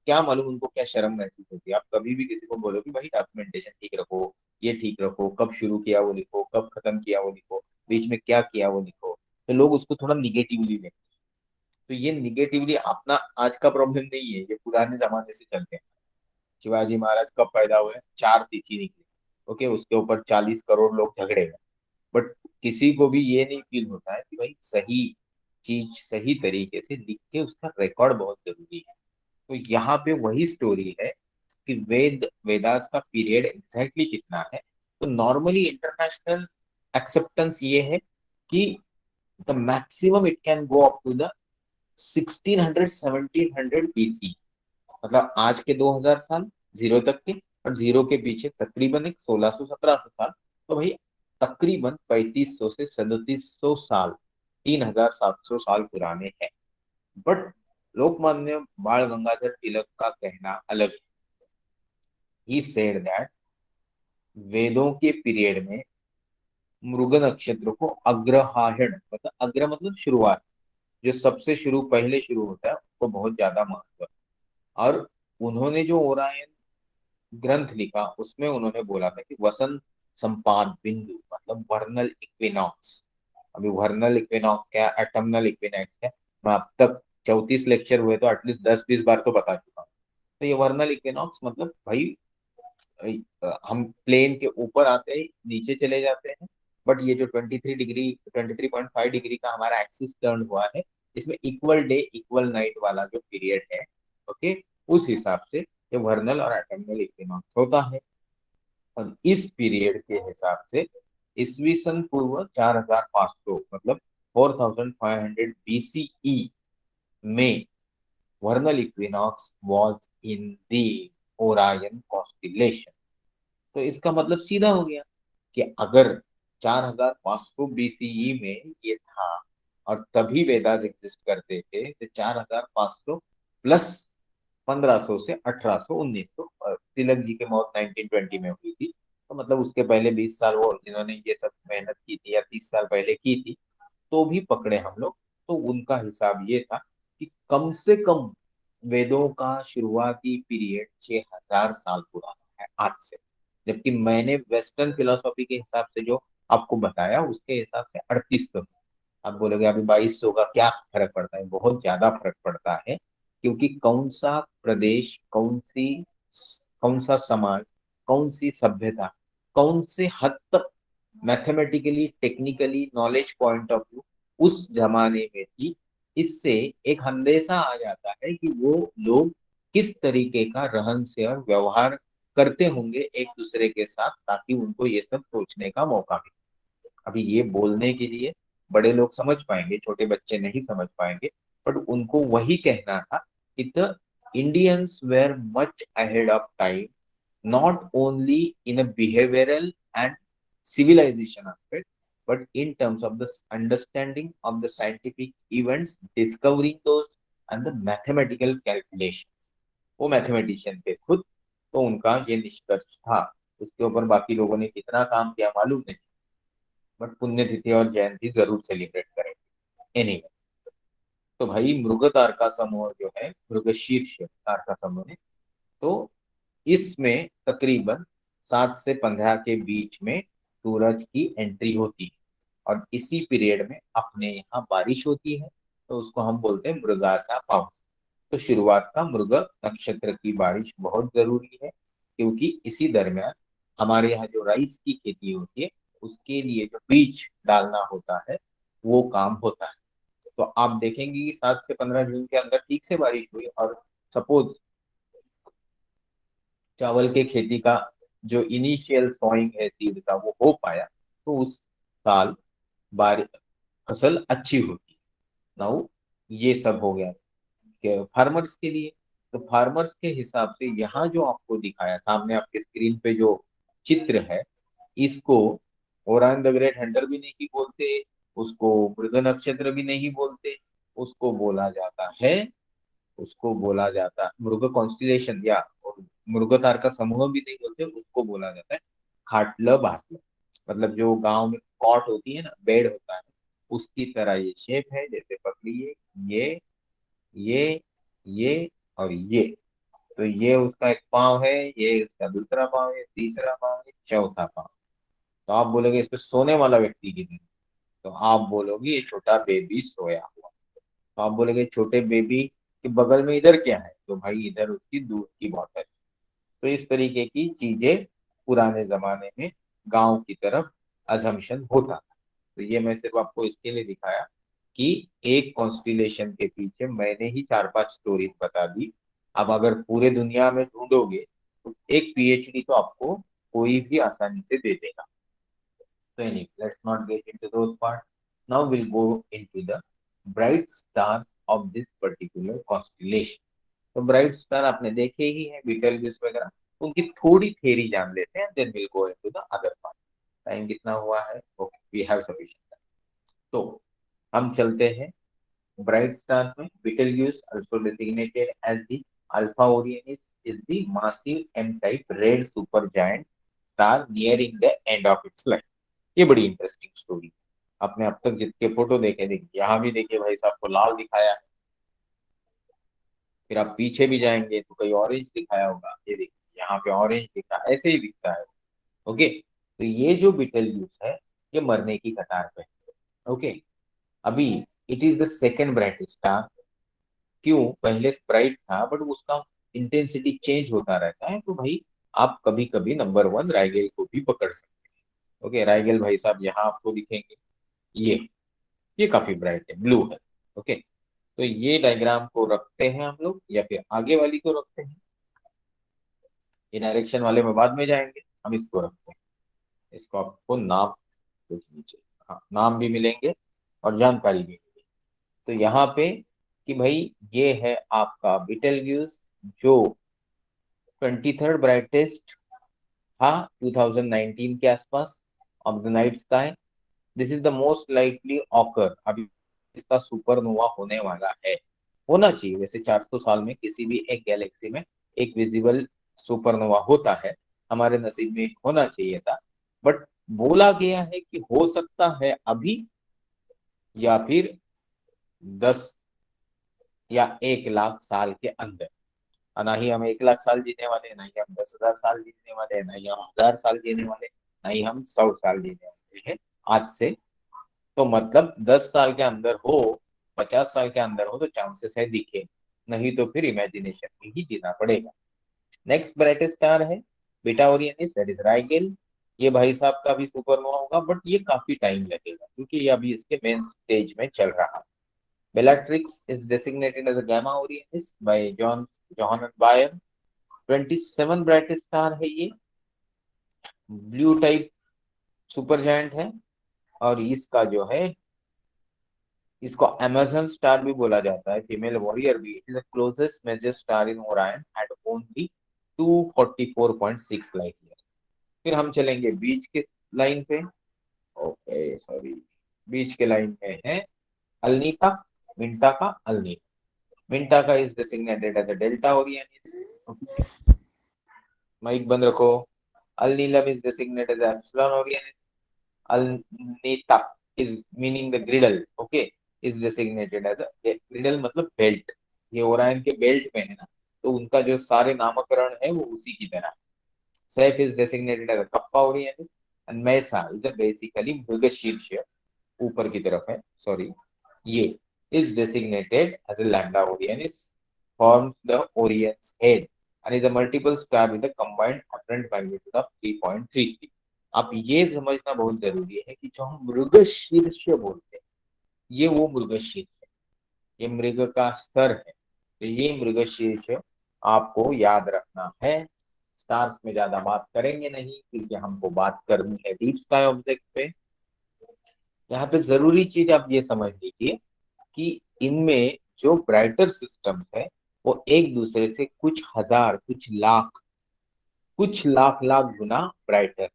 क्या मालूम उनको क्या शर्म महसूस होती है। आप कभी भी किसी को बोलो कि भाई डॉक्यूमेंटेशन ठीक रखो, ये ठीक रखो, कब शुरू किया वो लिखो, कब खत्म किया वो लिखो, बीच में क्या किया वो लिखो, तो लोग उसको थोड़ा निगेटिवली लेते हैं। तो ये निगेटिवली अपना आज का प्रॉब्लम नहीं है, ये पुराने जमाने से चलते हैं। शिवाजी महाराज कब पैदा हुए, 4 तिथि निकली, ओके, उसके ऊपर 40 करोड़ लोग झगड़े हैं, बट किसी को भी ये नहीं फील होता है कि भाई सही चीज सही तरीके से लिख के उसका रिकॉर्ड बहुत जरूरी है। तो यहाँ पे वही स्टोरी है कि वेदास का पीरियड एग्जैक्टली कितना है। तो नॉर्मली इंटरनेशनल एक्सेप्टेंस ये है कि the maximum it can go up to the 1600 1700 BC, मतलब आज के 2000 साल जीरो तक के, और जीरो के पीछे तकरीबन एक 1600 1700 साल। तो भाई तकरीबन 3500 से 3700 साल, 3700 साल पुराने हैं। बट लोकमान्य बाल गंगाधर तिलक का कहना अलग है। ही सेड दैट वेदों के पीरियड में मृग नक्षत्र को अग्रहायण, मतलब अग्र मतलब शुरुआत, जो सबसे शुरू पहले शुरू होता है, उसको बहुत ज्यादा महत्व है। और उन्होंने जो ओरायन ग्रंथ लिखा, उसमें उन्होंने बोला था कि वसंत संपाद बिंदु मतलब वर्नल इक्विनॉक्स, अभी वर्नल इक्विनॉक्स क्या, ऑटमनल इक्विनॉक्स क्या, मैं अब तक 34 लेक्चर हुए तो एटलीस्ट 10-20 बार तो बता चुका हूँ। तो ये वर्नल इक्विनॉक्स मतलब भाई हम प्लेन के ऊपर आते ही नीचे चले जाते हैं, बट ये जो 23 डिग्री 23.5 डिग्री का हमारा एक्सिस टर्न हुआ है, इसमें इक्वल डे इक्वल नाइट वाला जो पीरियड है, ओके, उस हिसाब से ये वर्नल और ऑटमनल इक्विनॉक्स होता है। और इस पीरियड के हिसाब से ईसवी सन पूर्व 4500 मतलब 4500 BCE में vernal equinox was in the Orion constellation. तो इसका मतलब सीधा हो गया कि अगर 4500 BCE में ये था और तभी वेदास एग्जिस्ट करते थे, तो 4500 प्लस 1500 से 1800 1900, तिलक जी की मौत 1920 में हुई थी, तो मतलब उसके पहले 20 साल वो जिन्होंने ये सब मेहनत की थी या 30 साल पहले की थी, तो भी पकड़े हम लोग, तो उनका हिसाब ये था कि कम से कम वेदों का शुरुआती पीरियड 6000 साल पुराना है आज से। जबकि मैंने वेस्टर्न फिलोसॉफी के हिसाब से जो आपको बताया उसके हिसाब से 3800। आप बोलोगे अभी 2200 का क्या फर्क पड़ता है? बहुत ज्यादा फर्क पड़ता है, क्योंकि कौन सा प्रदेश, कौन सा समाज, कौन सी सभ्यता, कौन से हद तक mathematically technically knowledge point of view उस जमाने में थी, इससे एक अंदेशा आ जाता है कि वो लोग किस तरीके का रहन सहन व्यवहार करते होंगे एक दूसरे के साथ, ताकि उनको ये सब सोचने का मौका मिले। अभी ये बोलने के लिए बड़े लोग समझ पाएंगे, छोटे बच्चे नहीं समझ पाएंगे, बट उनको वही कहना था कि the Indians were much ahead of time, not only in a behavioral and civilization aspect, but in terms of the understanding of the scientific events, discovering those and the mathematical calculation। वो मैथमेटिशियन थे खुद, तो उनका ये निष्कर्ष था। उसके ऊपर बाकी लोगों ने कितना काम किया मालूम नहीं, बट पुण्यतिथि और जयंती जरूर सेलिब्रेट करेंगे। एनीवे, तो भाई मृगतार का समूह जो है, मृगशीर्ष तार का समूह है, तो इसमें तकरीबन 7 से 15 के बीच में सूरज की एंट्री होती है, और इसी पीरियड में अपने यहाँ बारिश होती है, तो उसको हम बोलते हैं मृगाचा पाउस। तो शुरुआत का मृग नक्षत्र की बारिश बहुत जरूरी है, क्योंकि इसी दरमियान हमारे यहाँ जो राइस की खेती होती है, उसके लिए जो बीज डालना होता है वो काम होता है। तो आप देखेंगे कि 7 से 15 जून के अंदर ठीक से बारिश हुई, और सपोज चावल के खेती का जो इनिशियल सॉइंग है सीड का वो हो पाया, तो उस साल बारिश फसल अच्छी होती। नाउ ये सब हो गया फार्मर्स के लिए। तो फार्मर्स के हिसाब से यहाँ जो आपको दिखाया सामने आपके स्क्रीन पे जो चित्र है, इसको ओरान द ग्रेट हंटर भी नहीं बोलते, उसको मृग नक्षत्र भी नहीं बोलते, उसको बोला जाता है, उसको बोला जाता मृग कॉन्स्टिलेशन या मृग तार का समूह भी नहीं बोलते, उसको बोला जाता है खाटल बासल। मतलब जो गांव में कॉट होती है ना, बेड होता है, उसकी तरह ये शेप है। जैसे पकड़िए, ये ये ये और ये, तो ये उसका एक पाँव है, ये इसका दूसरा पाँव है, तीसरा पाँव है, चौथा पाँव। तो आप बोलोगे इस पे सोने वाला व्यक्ति किधर है? तो आप बोलोगे ये छोटा बेबी सोया हुआ। तो आप बोलेंगे छोटे बेबी के बगल में इधर क्या है? तो भाई इधर उसकी दूध की बोतल। तो इस तरीके की चीजें पुराने जमाने में गांव की तरफ अजम्पशन होता था। तो ये मैं सिर्फ आपको इसके लिए दिखाया कि एक कॉन्स्टिलेशन के पीछे मैंने ही 4-5 स्टोरीज बता दी। अब अगर पूरे दुनिया में ढूंढोगे तो एक PhD तो आपको कोई भी आसानी से दे देगा। So anyway, let's not get into those parts. Now we'll go into the bright stars of this particular constellation. तो ब्राइट स्टार आपने देखे ही हैं, बीटलगेस वगैरह, उनकी थोड़ी थ्योरी जान लेते हैं, then will go into the other part. Time कितना हुआ है? Okay, we have sufficient time. तो हम चलते हैं ब्राइट स्टार में। Betelgeuse also designated as the alpha Orionis is the massive M type red super giant star nearing the end of its life. ये बड़ी इंटरेस्टिंग स्टोरी। आपने अब तक जितने फोटो देखे, देखिए यहाँ भी देखिए भाई साहब को लाल दिखाया है, फिर आप पीछे भी जाएंगे तो कहीं ऑरेंज दिखाया होगा, ये देखिए यहाँ पे ऑरेंज दिखा, ऐसे ही दिखता है। ओके, तो ये जो बीटल यूज है, ये मरने की कतार पे है। ओके, अभी it is the second brightest star. क्यों? पहले ब्राइट था बट उसका इंटेंसिटी चेंज होता रहता है, तो भाई आप कभी कभी नंबर वन राइगेल को भी पकड़ सकते हैं। ओके, राइगेल भाई साहब यहाँ आपको दिखेंगे, ये काफी ब्राइट है, ब्लू है। ओके, तो ये डायग्राम को रखते हैं हम लोग या फिर आगे वाली को रखते हैं? ये डायरेक्शन वाले में बाद में जाएंगे, हम इसको रखते हैं। इसको आपको नाम कुछ नीचे, हाँ नाम भी मिलेंगे और जानकारी भी मिलेगी। तो यहाँ पे कि भाई ये है आपका बिटेलग्यूस, जो 23rd ब्राइटेस्ट था 2019 के आसपास of the night sky. This is the most likely occur, अभी इसका सुपरनोवा होने वाला है। होना चाहिए वैसे 400 साल में किसी भी एक गैलेक्सी में एक विजिबल सुपरनोवा होता है, हमारे नसीब में होना चाहिए था। बट बोला गया है कि हो सकता है अभी या फिर 10 या 1 लाख साल के अंदर। और ना ही हम 1 लाख साल जीने वाले, ना ही हम 10,000 साल जीने वाले, ना ही हम 1,000 साल जीने वाले, ना ही हम 100 साल जीने वाले हैं आज से। तो मतलब 10 साल के अंदर हो, 50 साल के अंदर हो तो चांसेस है दिखे, नहीं तो फिर इमेजिनेशन में ही जीना पड़ेगा। नेक्स्ट ब्राइटेस्ट स्टार है बीटा ओरियनिस, दैट इज राइगेल। ये भाई साहब का भी सुपरनोवा होगा बट ये काफी टाइम लगेगा क्योंकि ये अभी इसके मेन स्टेज में चल रहा है। Bellatrix is designated as a gamma Orionis by John Johannes Bayer. 27 brightest star है ये, ब्लू टाइप सुपर जायंट है। और इसका जो है, इसको अमेजन स्टार भी बोला जाता है, फीमेल वॉरियर भी। It is the closest major star in Orion at only 244.6 light year. फिर हम चलेंगे बीच के लाइन पे। ओके सॉरी, बीच के लाइन में है अल्नीता, मिंटा का Alnita. Mintaka is designated as a delta Orionis. Mic बंद रखो। Alnilam is designated as epsilon Orionis. Alnita is meaning the griddle, okay, is designated as a griddle मतलब बेल्ट। ये ओरायन के बेल्ट में है ना, तो उनका जो सारे नामकरण है वो उसी की तरह। Saiph is designated as a Kappa Orionis and Mesa is a basically Mrigashirsha, ऊपर की तरफ है, सॉरी, ये is designated as a Lambda Orionis, forms the Orion's head and is a multiple star with a combined apparent magnitude of 3.33। आप ये समझना बहुत जरूरी है कि जो हम मृगशीर्ष बोलते हैं, ये वो मृगशीर्ष है, ये मृग का स्तर है। तो ये मृगशीर्ष आपको याद रखना है। स्टार्स में ज्यादा बात करेंगे नहीं क्योंकि हमको बात करनी है डीप स्काई ऑब्जेक्ट पे। यहाँ पे जरूरी चीज आप ये समझ लीजिए कि इनमें जो ब्राइटर सिस्टम है वो एक दूसरे से कुछ हजार, कुछ लाख लाख गुना ब्राइटर है।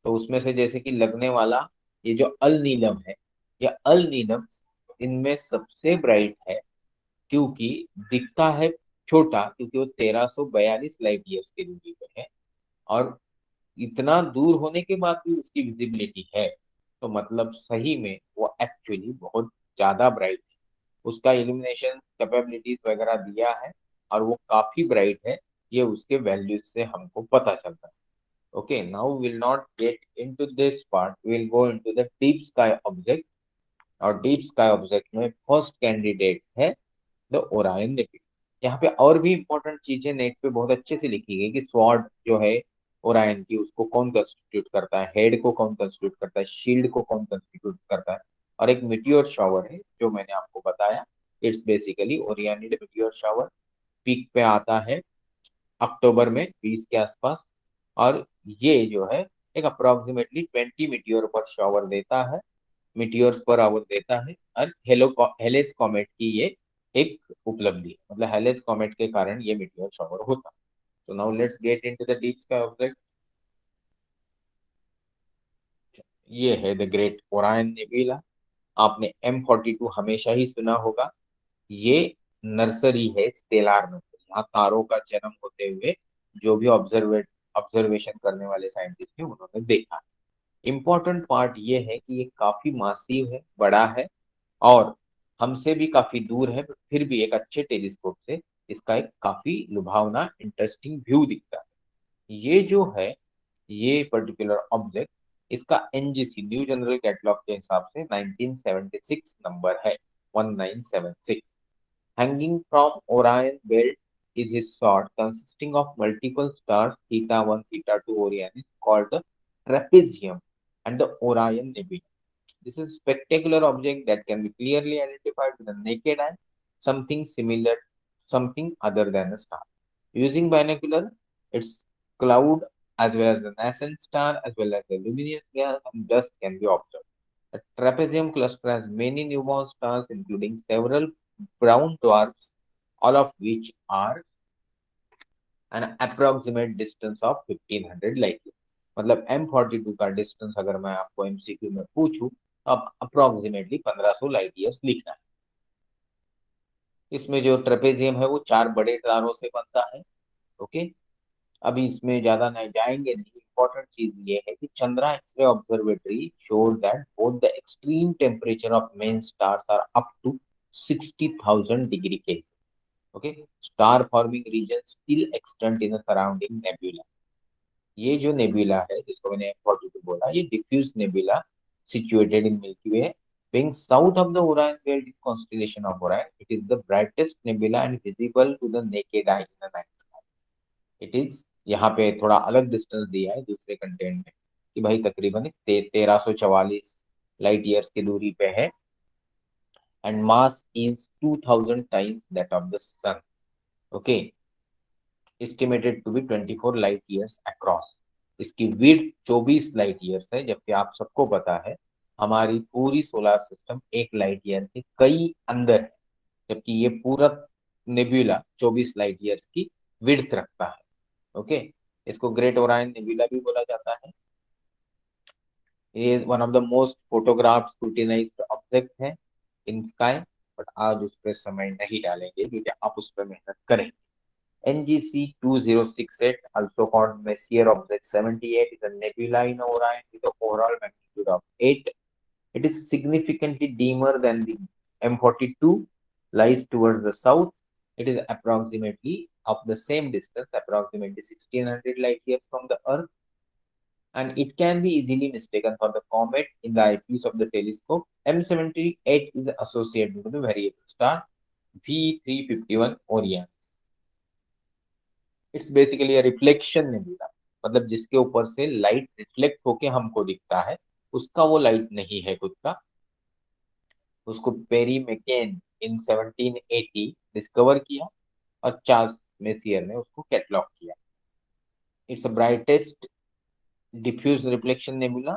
तो उसमें से जैसे कि लगने वाला ये जो अल नीलम है, ये अल नीलम इनमें सबसे ब्राइट है, क्योंकि दिखता है छोटा क्योंकि वो 1342 लाइट ईयर्स की दूरी पे है। और इतना दूर होने के बाद भी उसकी विजिबिलिटी है, तो मतलब सही में वो एक्चुअली बहुत ज्यादा ब्राइट है। उसका इल्यूमिनेशन कैपेबिलिटीज वगैरह दिया है और वो काफी ब्राइट है, ये उसके वैल्यूज से हमको पता चलता है। Okay, now we'll not get into this part. We'll go into the deep sky object। और डीप स्काई ऑब्जेक्ट में फर्स्ट कैंडिडेट है द ओरायन नेबुला। यहाँ पे और भी इंपॉर्टेंट चीजें नेट पे बहुत अच्छे से लिखी गई कि स्वॉर्ड जो है ओरायन की, उसको कौन कंस्टिट्यूट करता है, हेड को कौन कंस्टिट्यूट करता है, शील्ड को कौन कंस्टिट्यूट करता है। और एक मिटियोर शावर है जो मैंने आपको बताया, it's basically Orionid meteor shower. Peak पे आता है अक्टूबर में 20 के आसपास। और ये जो है एक अप्रोक्सीमेटली 20 मीटियोर पर शावर देता है, मीटियोर्स पर आवर देता है। और हेलेज कॉमेट की ये एक उपलब्धि है, मतलब हेलेज कॉमेट के कारण ये मीटियोर शावर होता है। So now let's get into the deep sky object. ये है द ग्रेट ओरायन नेबुला। आपने M42 हमेशा ही सुना होगा। ये नर्सरी है स्टेलार नर्सरी, यहाँ तारों का जन्म होते हुए जो भी ऑब्जर्वेशन करने वाले साइंटिस्ट हैं उन्होंने देखा। इम्पोर्टेंट पार्ट ये है कि ये काफी मासिव है, बड़ा है, और हमसे भी काफी दूर है, पर फिर भी एक अच्छे टेलीस्कोप से इसका एक काफी लुभावना इंटरेस्टिंग व्यू दिखता है। ये जो है, ये पर्टिकुलर ऑब्जेक्ट इसका एनजीसी न्यू जनरल कैटलॉग के हिसाब से 1976 नंबर है, 1976। Hanging from Orion belt is his sword consisting of multiple stars theta 1 theta 2 Orionis called the trapezium and the Orion nebula. This is a spectacular object that can be clearly identified with the naked eye, something similar, something other than a star. Using binocular, its cloud as well as the nascent star as well as the luminous gas and dust can be observed. The trapezium cluster has many newborn stars, including several brown dwarfs, all of which are an approximate distance of 1500 light years. मतलब M42 का डिस्टेंस अगर मैं आपको एमसीक्यू में पूछूं तो अब अप्रोक्सीमेटली 1500 लाइट ईयर्स लिखना है। इसमें जो ट्रेपेजियम है वो 4 बड़े तारों से बनता है। ओके, अभी इसमें ज्यादा नहीं जाएंगे, नहीं। इंपॉर्टेंट चीज ये है कि Chandra X ray observatory showed that both the extreme temperature of main stars are up to 60,000 degree K. Okay, star forming region still extend in the surrounding nebula. ये जो नेबुला है जिसको मैंने M42 बोला, ये diffuse nebula situated in Milky Way being south of the Orion belt in constellation of Orion. It is the brightest nebula and visible to the naked eye in the night sky. It is, यहाँ पे थोड़ा अलग डिस्टेंस दिया है दूसरे कंटेंट में कि भाई तकरीबन 1344 लाइट ईयर्स की दूरी पे है and mass is 2000 times that of the sun. Okay, estimated to be 24 light years across. इसकी विड्थ 24 लाइट ईयर्स है, जबकि आप सबको पता है हमारी पूरी सोलर सिस्टम एक लाइट ईयर के कई अंदर है, जबकि ये पूरा नेबुला 24 लाइट ईयर्स की विड्थ रखता है। ओके, इसको ग्रेट ओरायन नेबुला भी बोला जाता है। ये one of the most photograph scrutinized object है इन स्काई, बट आज उस पर समय नहीं डालेंगे क्योंकि आप उस पर मेहनत करेंगे। NGC 2068, also called Messier Object 78, is a nebula in Orion with an overall magnitude of 8. It is significantly dimmer than the M42, lies towards the south. It is approximately of the same distance, approximately 1600 light years from the Earth, and it can be easily mistaken for the comet in the eyepiece of the telescope. M78 is associated with the variable star V351 Orion. It's basically a reflection nebula, मतलब जिसके ऊपर से लाइट रिफ्लेक्ट होके हमको दिखता है, उसका वो लाइट नहीं है खुद का। उसको पेरी मैकेन इन 1780 डिस्कवर किया और चार्ल्स मेसियर ने उसको कैटलॉग किया। Its brightest diffuse reflection nebula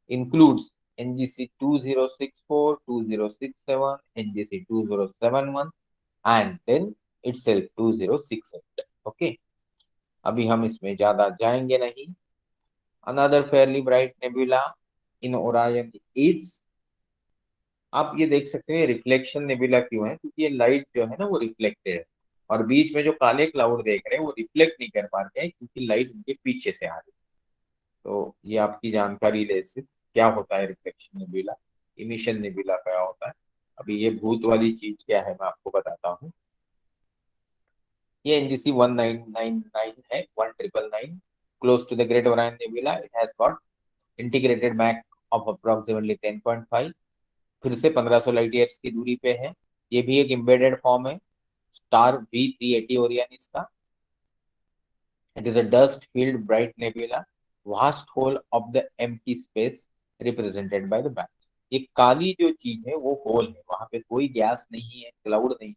includes NGC 2064, 2067, NGC 2071 and then itself 2068. ओके, अभी हम इसमें ज्यादा जाएंगे नहीं। Another fairly bright nebula in Orion is, आप ये देख सकते हैं रिफ्लेक्शन नेबुला क्यों है, क्योंकि ये लाइट जो है ना वो रिफ्लेक्टेड है, और बीच में जो काले क्लाउड देख रहे हैं वो रिफ्लेक्ट नहीं कर पा रहे हैं क्योंकि लाइट उनके पीछे से आ रही है। तो ये आपकी जानकारी ले से क्या होता है रिफ्लेक्शन नेबुला, इमिशन नेबुला क्या होता है। अभी ये भूत वाली चीज क्या है मैं आपको बताता हूँ। ये NGC 1999 है, 1999, close to the Great Orion Nebula. It has got integrated mass of approximately 10.5, फिर से 1500 लाइट ईयर्स की दूरी पे है। ये भी एक एम्बेडेड फॉर्म है स्टार V380 ओरियनिस का। It is a dust field bright nebula, vast hole of the empty space represented by the back. ये काली जो चीज है वो होल है, वहां पे कोई गैस नहीं है, क्लाउड नहीं है,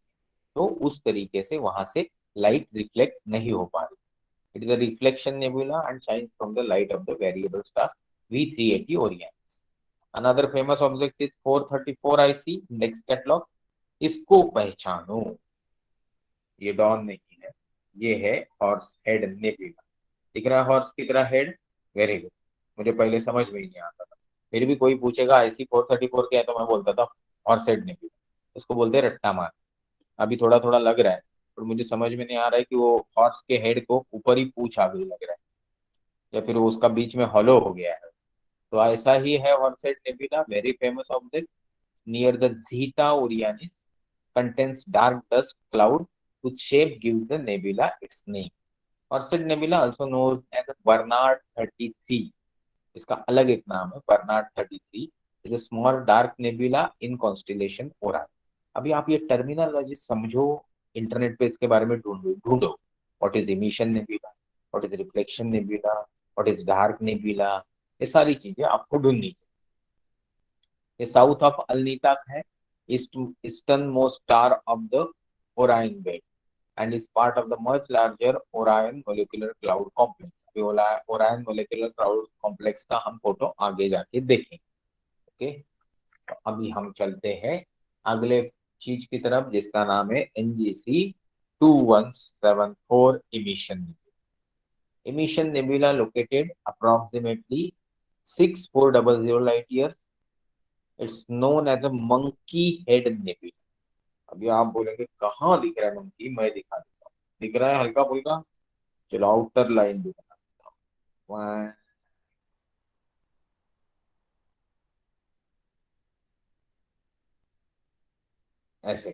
तो उस तरीके से वहां से लाइट रिफ्लेक्ट नहीं हो पा रही। It is a reflection nebula and shines from the light of the variable star V380 Orion. Another famous object is 434 IC index catalog. इसको पहचानो, ये डॉन नहीं है, ये है हॉर्स हेड नेबुला। दिख रहा है हॉर्स की तरह हेड, वेरी गुड। मुझे पहले समझ में ही नहीं आता था, फिर भी कोई पूछेगा IC 434 क्या है तो मैं बोलता था हॉर्स हेड नेबुला। उसको बोलते हैं रट्टा मार। अभी थोड़ा थोड़ा लग रहा है, पर मुझे समझ में नहीं आ रहा है कि वो हॉर्स के हेड को ऊपर ही पूछ आ गई लग रहा है या फिर वो उसका बीच में हॉलो हो गया है। तो ऐसा ही है Horsehead nebula, very famous object near the Zeta Orionis, contains dark dust cloud whose shape gives the nebula its name. Horsehead Nebula, also known as Barnard 33, इसका अलग एक नाम है Barnard 33। Is small dark nebula in constellation Orion. अभी आप ये टर्मिनोलॉजी समझो, इंटरनेट पे इसके बारे में ढूंढो ढूंढो। What is emission nebula, what is reflection nebula, what is dark nebula, ये सारी चीजें आपको ढूंढनी चाहिए। ये साउथ ऑफ अलनीताक है, eastern most star of the Orion belt and is part of the much larger Orion molecular cloud complex। अभी ओरायन मोलिकुलर क्लाउड कॉम्प्लेक्स का हम फोटो आगे जाके देखेंगे। ओके, तो अभी हम चलते हैं अगले चीज की तरफ जिसका नाम है NGC 2174 emission. Emission nebula located approximately 6400 light year. It's known as a monkey head nebula. अभी आप बोलेंगे कहाँ दिख रहा है मंकी, मैं दिखा देता हूँ। दिख रहा है हल्का फुल्का, चलो आउटर लाइन दिखा देता हूँ। ऐसे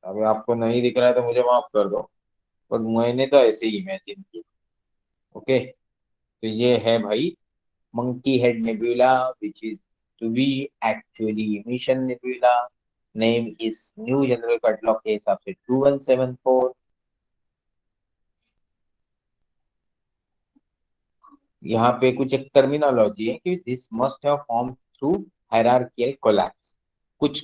अभी आपको नहीं दिख रहा है तो मुझे माफ कर दो, पर मैंने तो ऐसे ही इमेजिन किया। ओके, तो ये है भाई monkey head nebula which is to be actually mission nebula. Name is new general catalogue के हिसाब से 2174। यहाँ पे कुछ एक टर्मिनोलॉजी है कि this must have form through hierarchical collapse. कुछ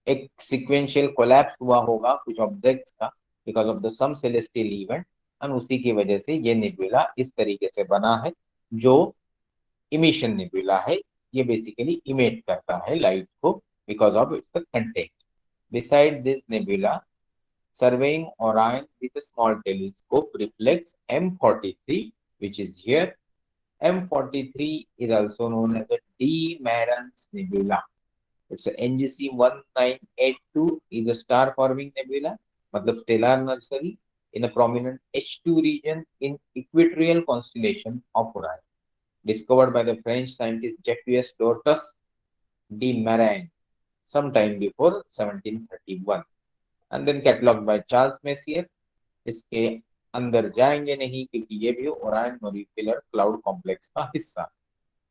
एक सिक्वेंशियल कोलैप्स हुआ होगा कुछ ऑब्जेक्ट्स का because of the some celestial event, and उसी की वजह से ये नेबुला इस तरीके से बना है जो इमिशन नेबुला है। ये बेसिकली इमेट करता है लाइट को because of its content. Beside this nebula surveying Orion with a small telescope reflects M43 which is here. M43 is also known as the D Marans Nebula. It's a NGC 1982 is a star forming nebula, मतलब stellar nursery in a prominent H2 region in equatorial constellation of Orion, discovered by the French scientist Jacques Dortus de Marin sometime before 1731 and then cataloged by Charles Messier। इसके अंदर जाएंगे नहीं क्योंकि ये भी ओरायन मॉलिक्यूलर क्लाउड कॉम्प्लेक्स का हिस्सा।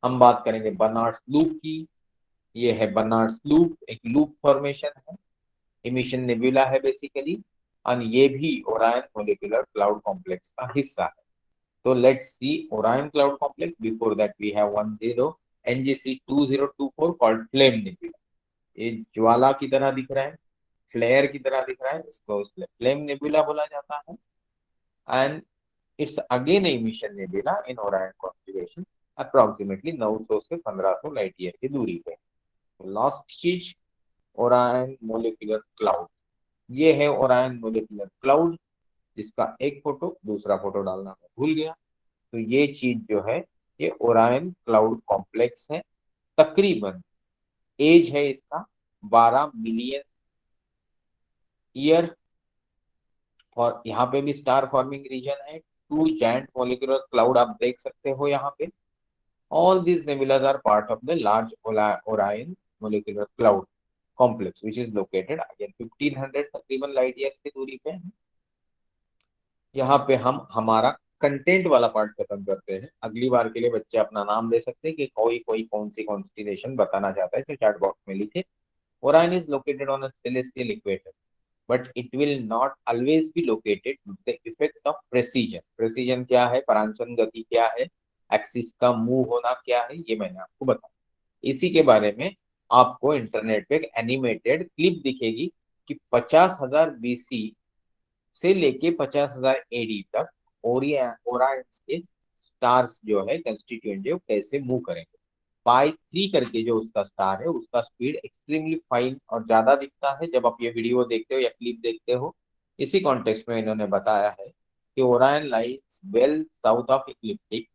हम बात करेंगे बर्नार्ड्स लूप की। ये है बर्नार्ड्स लूप, एक लूप फॉर्मेशन है, इमिशन नेबुला है बेसिकली, और ये भी ओरायन मॉलिक्यूलर क्लाउड कॉम्प्लेक्स का हिस्सा है। तो let's see Orion cloud complex. Before that we have 10 NGC 2024 called flame nebula. ये ज्वाला की तरह दिख रहा है, फ्लेयर की तरह दिख रहा है, इसको इसलिए फ्लेम नेबुला बोला जाता है। And it's again emission nebula in Orion constellation, approximately 900 से 1500 लाइट ईयर की दूरी पे। लास्ट चीज ओरायन मोलिकुलर क्लाउड। ये है ओरायन मोलिकुलर क्लाउड जिसका एक फोटो, दूसरा फोटो डालना मैं भूल गया। तो ये चीज जो है ये ओरायन क्लाउड कॉम्प्लेक्स है। तकरीबन एज है इसका 12 मिलियन ईयर। और यहाँ पे भी स्टार फॉर्मिंग रीजन है, टू जायंट मोलिकुलर क्लाउड आप देख सकते हो यहाँ पे। All these nebulas are part of the large Orion molecular cloud complex which is located again 1500 तकरीबन लाइट ईयर्स की दूरी पे। यहाँ पे हम हमारा कंटेंट वाला पार्ट खत्म करते हैं। अगली बार के लिए बच्चे अपना नाम दे सकते हैं कि कोई कोई कौन सी कॉन्स्टिलेशन बताना चाहता है तो चैट बॉक्स में लिखे। Orion is located on a celestial equator but it will not always be located with the effect of precision। Precision क्या है, परांचन गति क्या है, एक्सिस का मूव होना क्या है, ये मैंने आपको बताया। इसी के बारे में आपको इंटरनेट पे एक एनिमेटेड क्लिप दिखेगी कि 50,000 BC से लेके 50,000 AD तक ओरायंस के स्टार्स जो है कंस्टिट्यूएंट जो कैसे मूव करेंगे। पाई 3 करके जो उसका स्टार है उसका स्पीड एक्सट्रीमली फाइन और ज्यादा दिखता है जब आप ये वीडियो देखते हो या क्लिप देखते हो। इसी कॉन्टेक्स्ट में इन्होंने बताया है कि Orion lies well south of ecliptic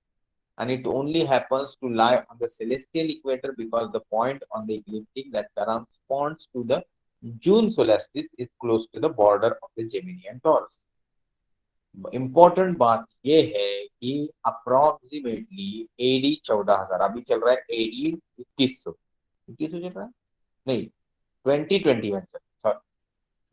and it only happens to lie on the celestial equator because the point on the ecliptic that corresponds to the June solstice is close to the border of the Gemini and Taurus। Important बात ये है कि अप्रोक्सीमेटली एडी 14,000 अभी चल रहा है, एडी 2100 चल रहा है, नहीं 2021 सॉरी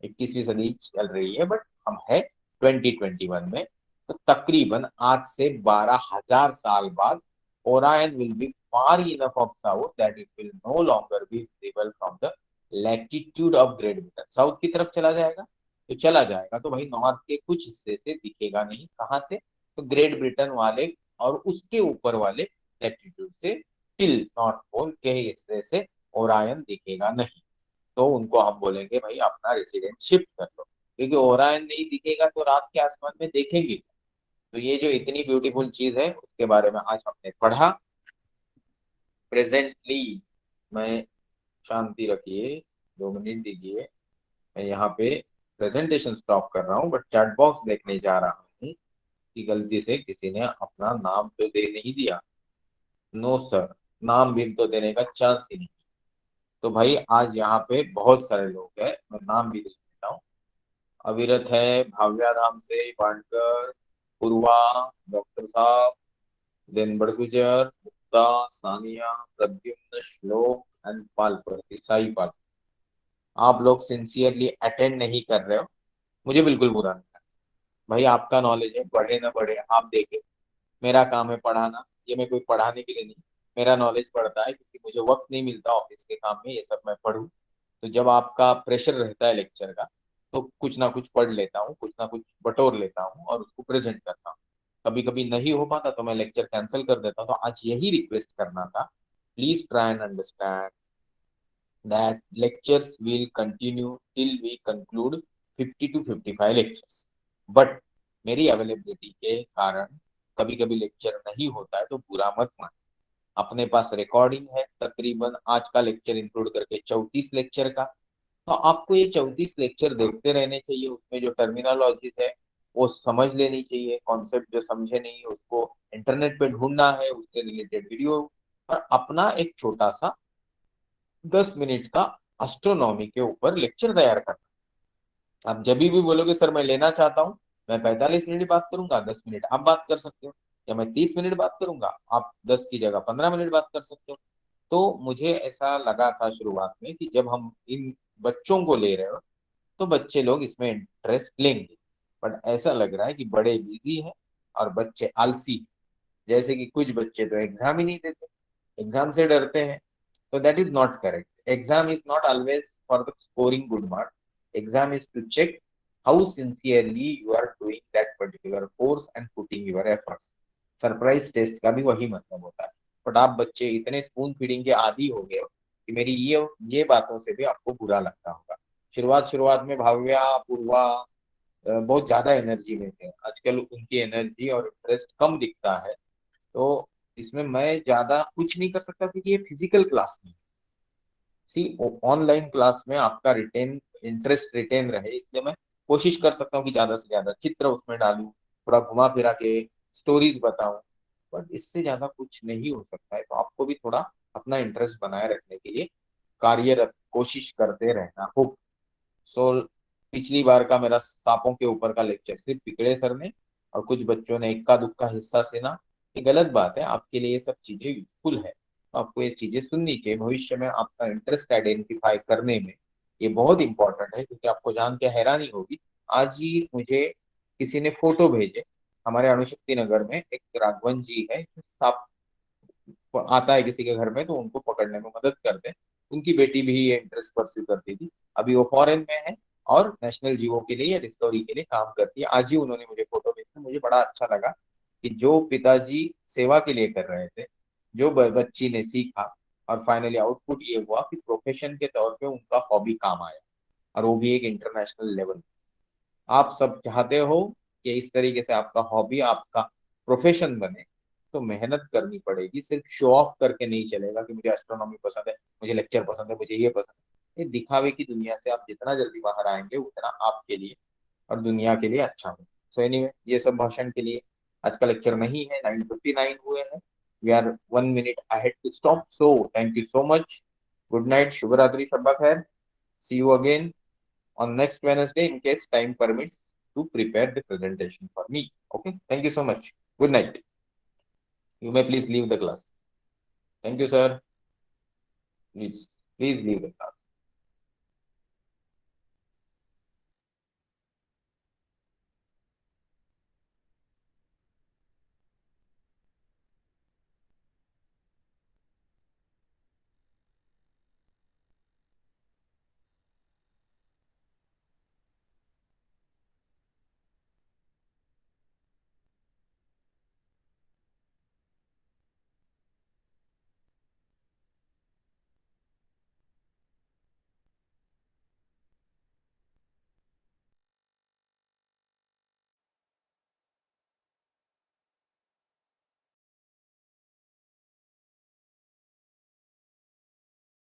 21वीं सदी चल रही है बट हम है 2021 में। तो तकरीबन आज से 12,000 साल बाद Orion will be far enough of south that it will no longer be visible from the latitude of Great Britain. South की तरफ चला जाएगा तो चला जाएगा, तो भाई नॉर्थ के कुछ हिस्से से दिखेगा नहीं। कहाँ से? तो ग्रेट ब्रिटेन वाले और उसके ऊपर वाले लैटिट्यूड से टिल नॉर्थ पोल के हिस्से से ओरायन दिखेगा नहीं। तो उनको हम बोलेंगे भाई अपना रेसिडेंट शिफ्ट कर लो, क्योंकि ओरायन नहीं दिखेगा तो रात के आसमान में देखेंगे। तो ये जो इतनी ब्यूटीफुल चीज है उसके बारे में आज हमने पढ़ा। प्रेजेंटली मैं, शांति रखिए, 2 मिनट दीजिए, मैं यहाँ पे प्रेजेंटेशन स्टॉप कर रहा हूँ, बट चैट बॉक्स देखने जा रहा हूँ कि गलती से किसी ने अपना नाम तो दे नहीं दिया। नो सर, नाम भी तो देने का चांस ही नहीं। तो भाई आज यहाँ पे बहुत सारे लोग हैं, मैं नाम भी दे देता हूँ। अविरत है, भाव्या धाम से, पांडकर, पूर्वा, डॉक्टर साहब, देन बड़गुजर, मुक्ता, सानिया, प्रद्युम्न, श्लोक एंड पालपर, ईसाई पाल। आप लोग सिंसियरली अटेंड नहीं कर रहे हो, मुझे बिल्कुल बुरा नहीं लगता। भाई आपका नॉलेज है, बढ़े ना बढ़े आप देखें। मेरा काम है पढ़ाना, ये मैं कोई पढ़ाने के लिए नहीं, मेरा नॉलेज बढ़ता है क्योंकि मुझे वक्त नहीं मिलता ऑफिस के काम में ये सब मैं पढूं। तो जब आपका प्रेशर रहता है लेक्चर का, तो कुछ ना कुछ पढ़ लेता हूँ, कुछ ना कुछ बटोर लेता हूँ और उसको प्रेजेंट करता हूँ। कभी कभी नहीं हो पाता तो मैं लेक्चर कैंसिल कर देता हूँ। तो आज यही रिक्वेस्ट करना था, please try and understand that lectures will continue till we conclude 50 to 55 lectures. But मेरी अवेलेबिलिटी के कारण कभी कभी लेक्चर नहीं होता है तो बुरा मत मान। अपने पास रिकॉर्डिंग है, तकरीबन आज का लेक्चर इंक्लूड करके 34 लेक्चर का। तो आपको ये 34 लेक्चर देखते रहने चाहिए, उसमें जो टर्मिनोलॉजी है वो समझ लेनी चाहिए, कॉन्सेप्ट जो समझे नहीं उसको इंटरनेट पे ढूंढना है, उससे रिलेटेड वीडियो, और अपना एक छोटा सा 10 मिनट का एस्ट्रोनॉमी के ऊपर लेक्चर तैयार करना। आप जब भी बोलोगे सर मैं लेना चाहता हूँ, मैं 45 मिनट बात करूंगा, 10 मिनट आप बात कर सकते हो, या मैं 30 मिनट बात करूंगा, आप 10 की जगह 15 मिनट बात कर सकते हो। तो मुझे ऐसा लगा था शुरुआत में कि जब हम इन बच्चों को ले रहे हो तो बच्चे लोग इसमें इंटरेस्ट लेंगे, बट ऐसा लग रहा है कि बड़े बिजी हैं और बच्चे आलसी हैं। जैसे कि कुछ बच्चे तो एग्जाम ही नहीं देते, एग्जाम से डरते हैं। So that is not correct. Exam is not always for the scoring good marks. Exam is to check how sincerely you are doing that particular course and putting your efforts. Surprise test का भी वही मतलब होता है। बट आप बच्चे इतने स्पून फीडिंग के आदी हो गए हो कि मेरी ये बातों से भी आपको बुरा लगता होगा। शुरुआत शुरुआत में भाव्या, पूर्वा बहुत ज्यादा एनर्जी में थे, आजकल उनकी एनर्जी और इंटरेस्ट कम दिखता है। तो इसमें मैं ज्यादा कुछ नहीं कर सकता क्योंकि ये फिजिकल क्लास नहीं। सी, ऑनलाइन क्लास में आपका रिटेन इंटरेस्ट रिटेन रहे, इसलिए मैं कोशिश कर सकता हूँ कि ज्यादा से ज्यादा चित्र उसमें डालूं, थोड़ा घुमा फिरा के स्टोरीज बताऊं, बट इससे ज्यादा कुछ नहीं हो सकता है। तो आपको भी थोड़ा अपना इंटरेस्ट बनाए रखने के लिए कार्यरत कोशिश करते रहना हो। सो पिछली बार का मेरा सांपों के ऊपर का लेक्चर सिर्फ पिकड़े सर ने और कुछ बच्चों ने इक्का दुक्का हिस्सा सुना, ये गलत बात है। आपके लिए ये सब चीजें यूजफुल है, तो आपको ये चीजें सुननी चाहिए। भविष्य में आपका इंटरेस्ट आइडेंटिफाई करने में ये बहुत इंपॉर्टेंट है, क्योंकि आपको जान के हैरानी होगी, आज ही मुझे किसी ने फोटो भेजे, हमारे अणुशक्ति नगर में एक राघवन जी है, सांप आता है किसी के घर में तो उनको पकड़ने में मदद करते हैं। उनकी बेटी भी ये इंटरेस्ट परस्यू करती थी, अभी वो फॉरेन में है और नेशनल जीवो के लिए या डिस्कवरी के लिए काम करती है। आज ही उन्होंने मुझे फोटो भेजी, मुझे बड़ा अच्छा लगा कि जो पिताजी सेवा के लिए कर रहे थे, जो बच्ची ने सीखा, और फाइनली आउटपुट ये हुआ कि प्रोफेशन के तौर पे उनका हॉबी काम आया, और वो भी एक इंटरनेशनल लेवल। आप सब चाहते हो कि इस तरीके से आपका हॉबी आपका प्रोफेशन बने, तो मेहनत करनी पड़ेगी। सिर्फ शो ऑफ करके नहीं चलेगा कि मुझे एस्ट्रोनॉमी पसंद है, मुझे लेक्चर पसंद है, मुझे ये पसंद है। ये दिखावे की दुनिया से आप जितना जल्दी बाहर आएंगे उतना आपके लिए और दुनिया के लिए अच्छा हो। सो एनीवे, ये सब भाषण के लिए आज का लेक्चर नहीं है, 9:59 हुए हैं, we are 1 minute ahead to stop. So thank you so much, good night, शुभ रात्रि, शब्बा खैर, see you again on next Wednesday in case time permits to prepare the presentation for me. Okay, thank you so much. Good night. You may please leave the class. Thank you, sir. Please leave the class.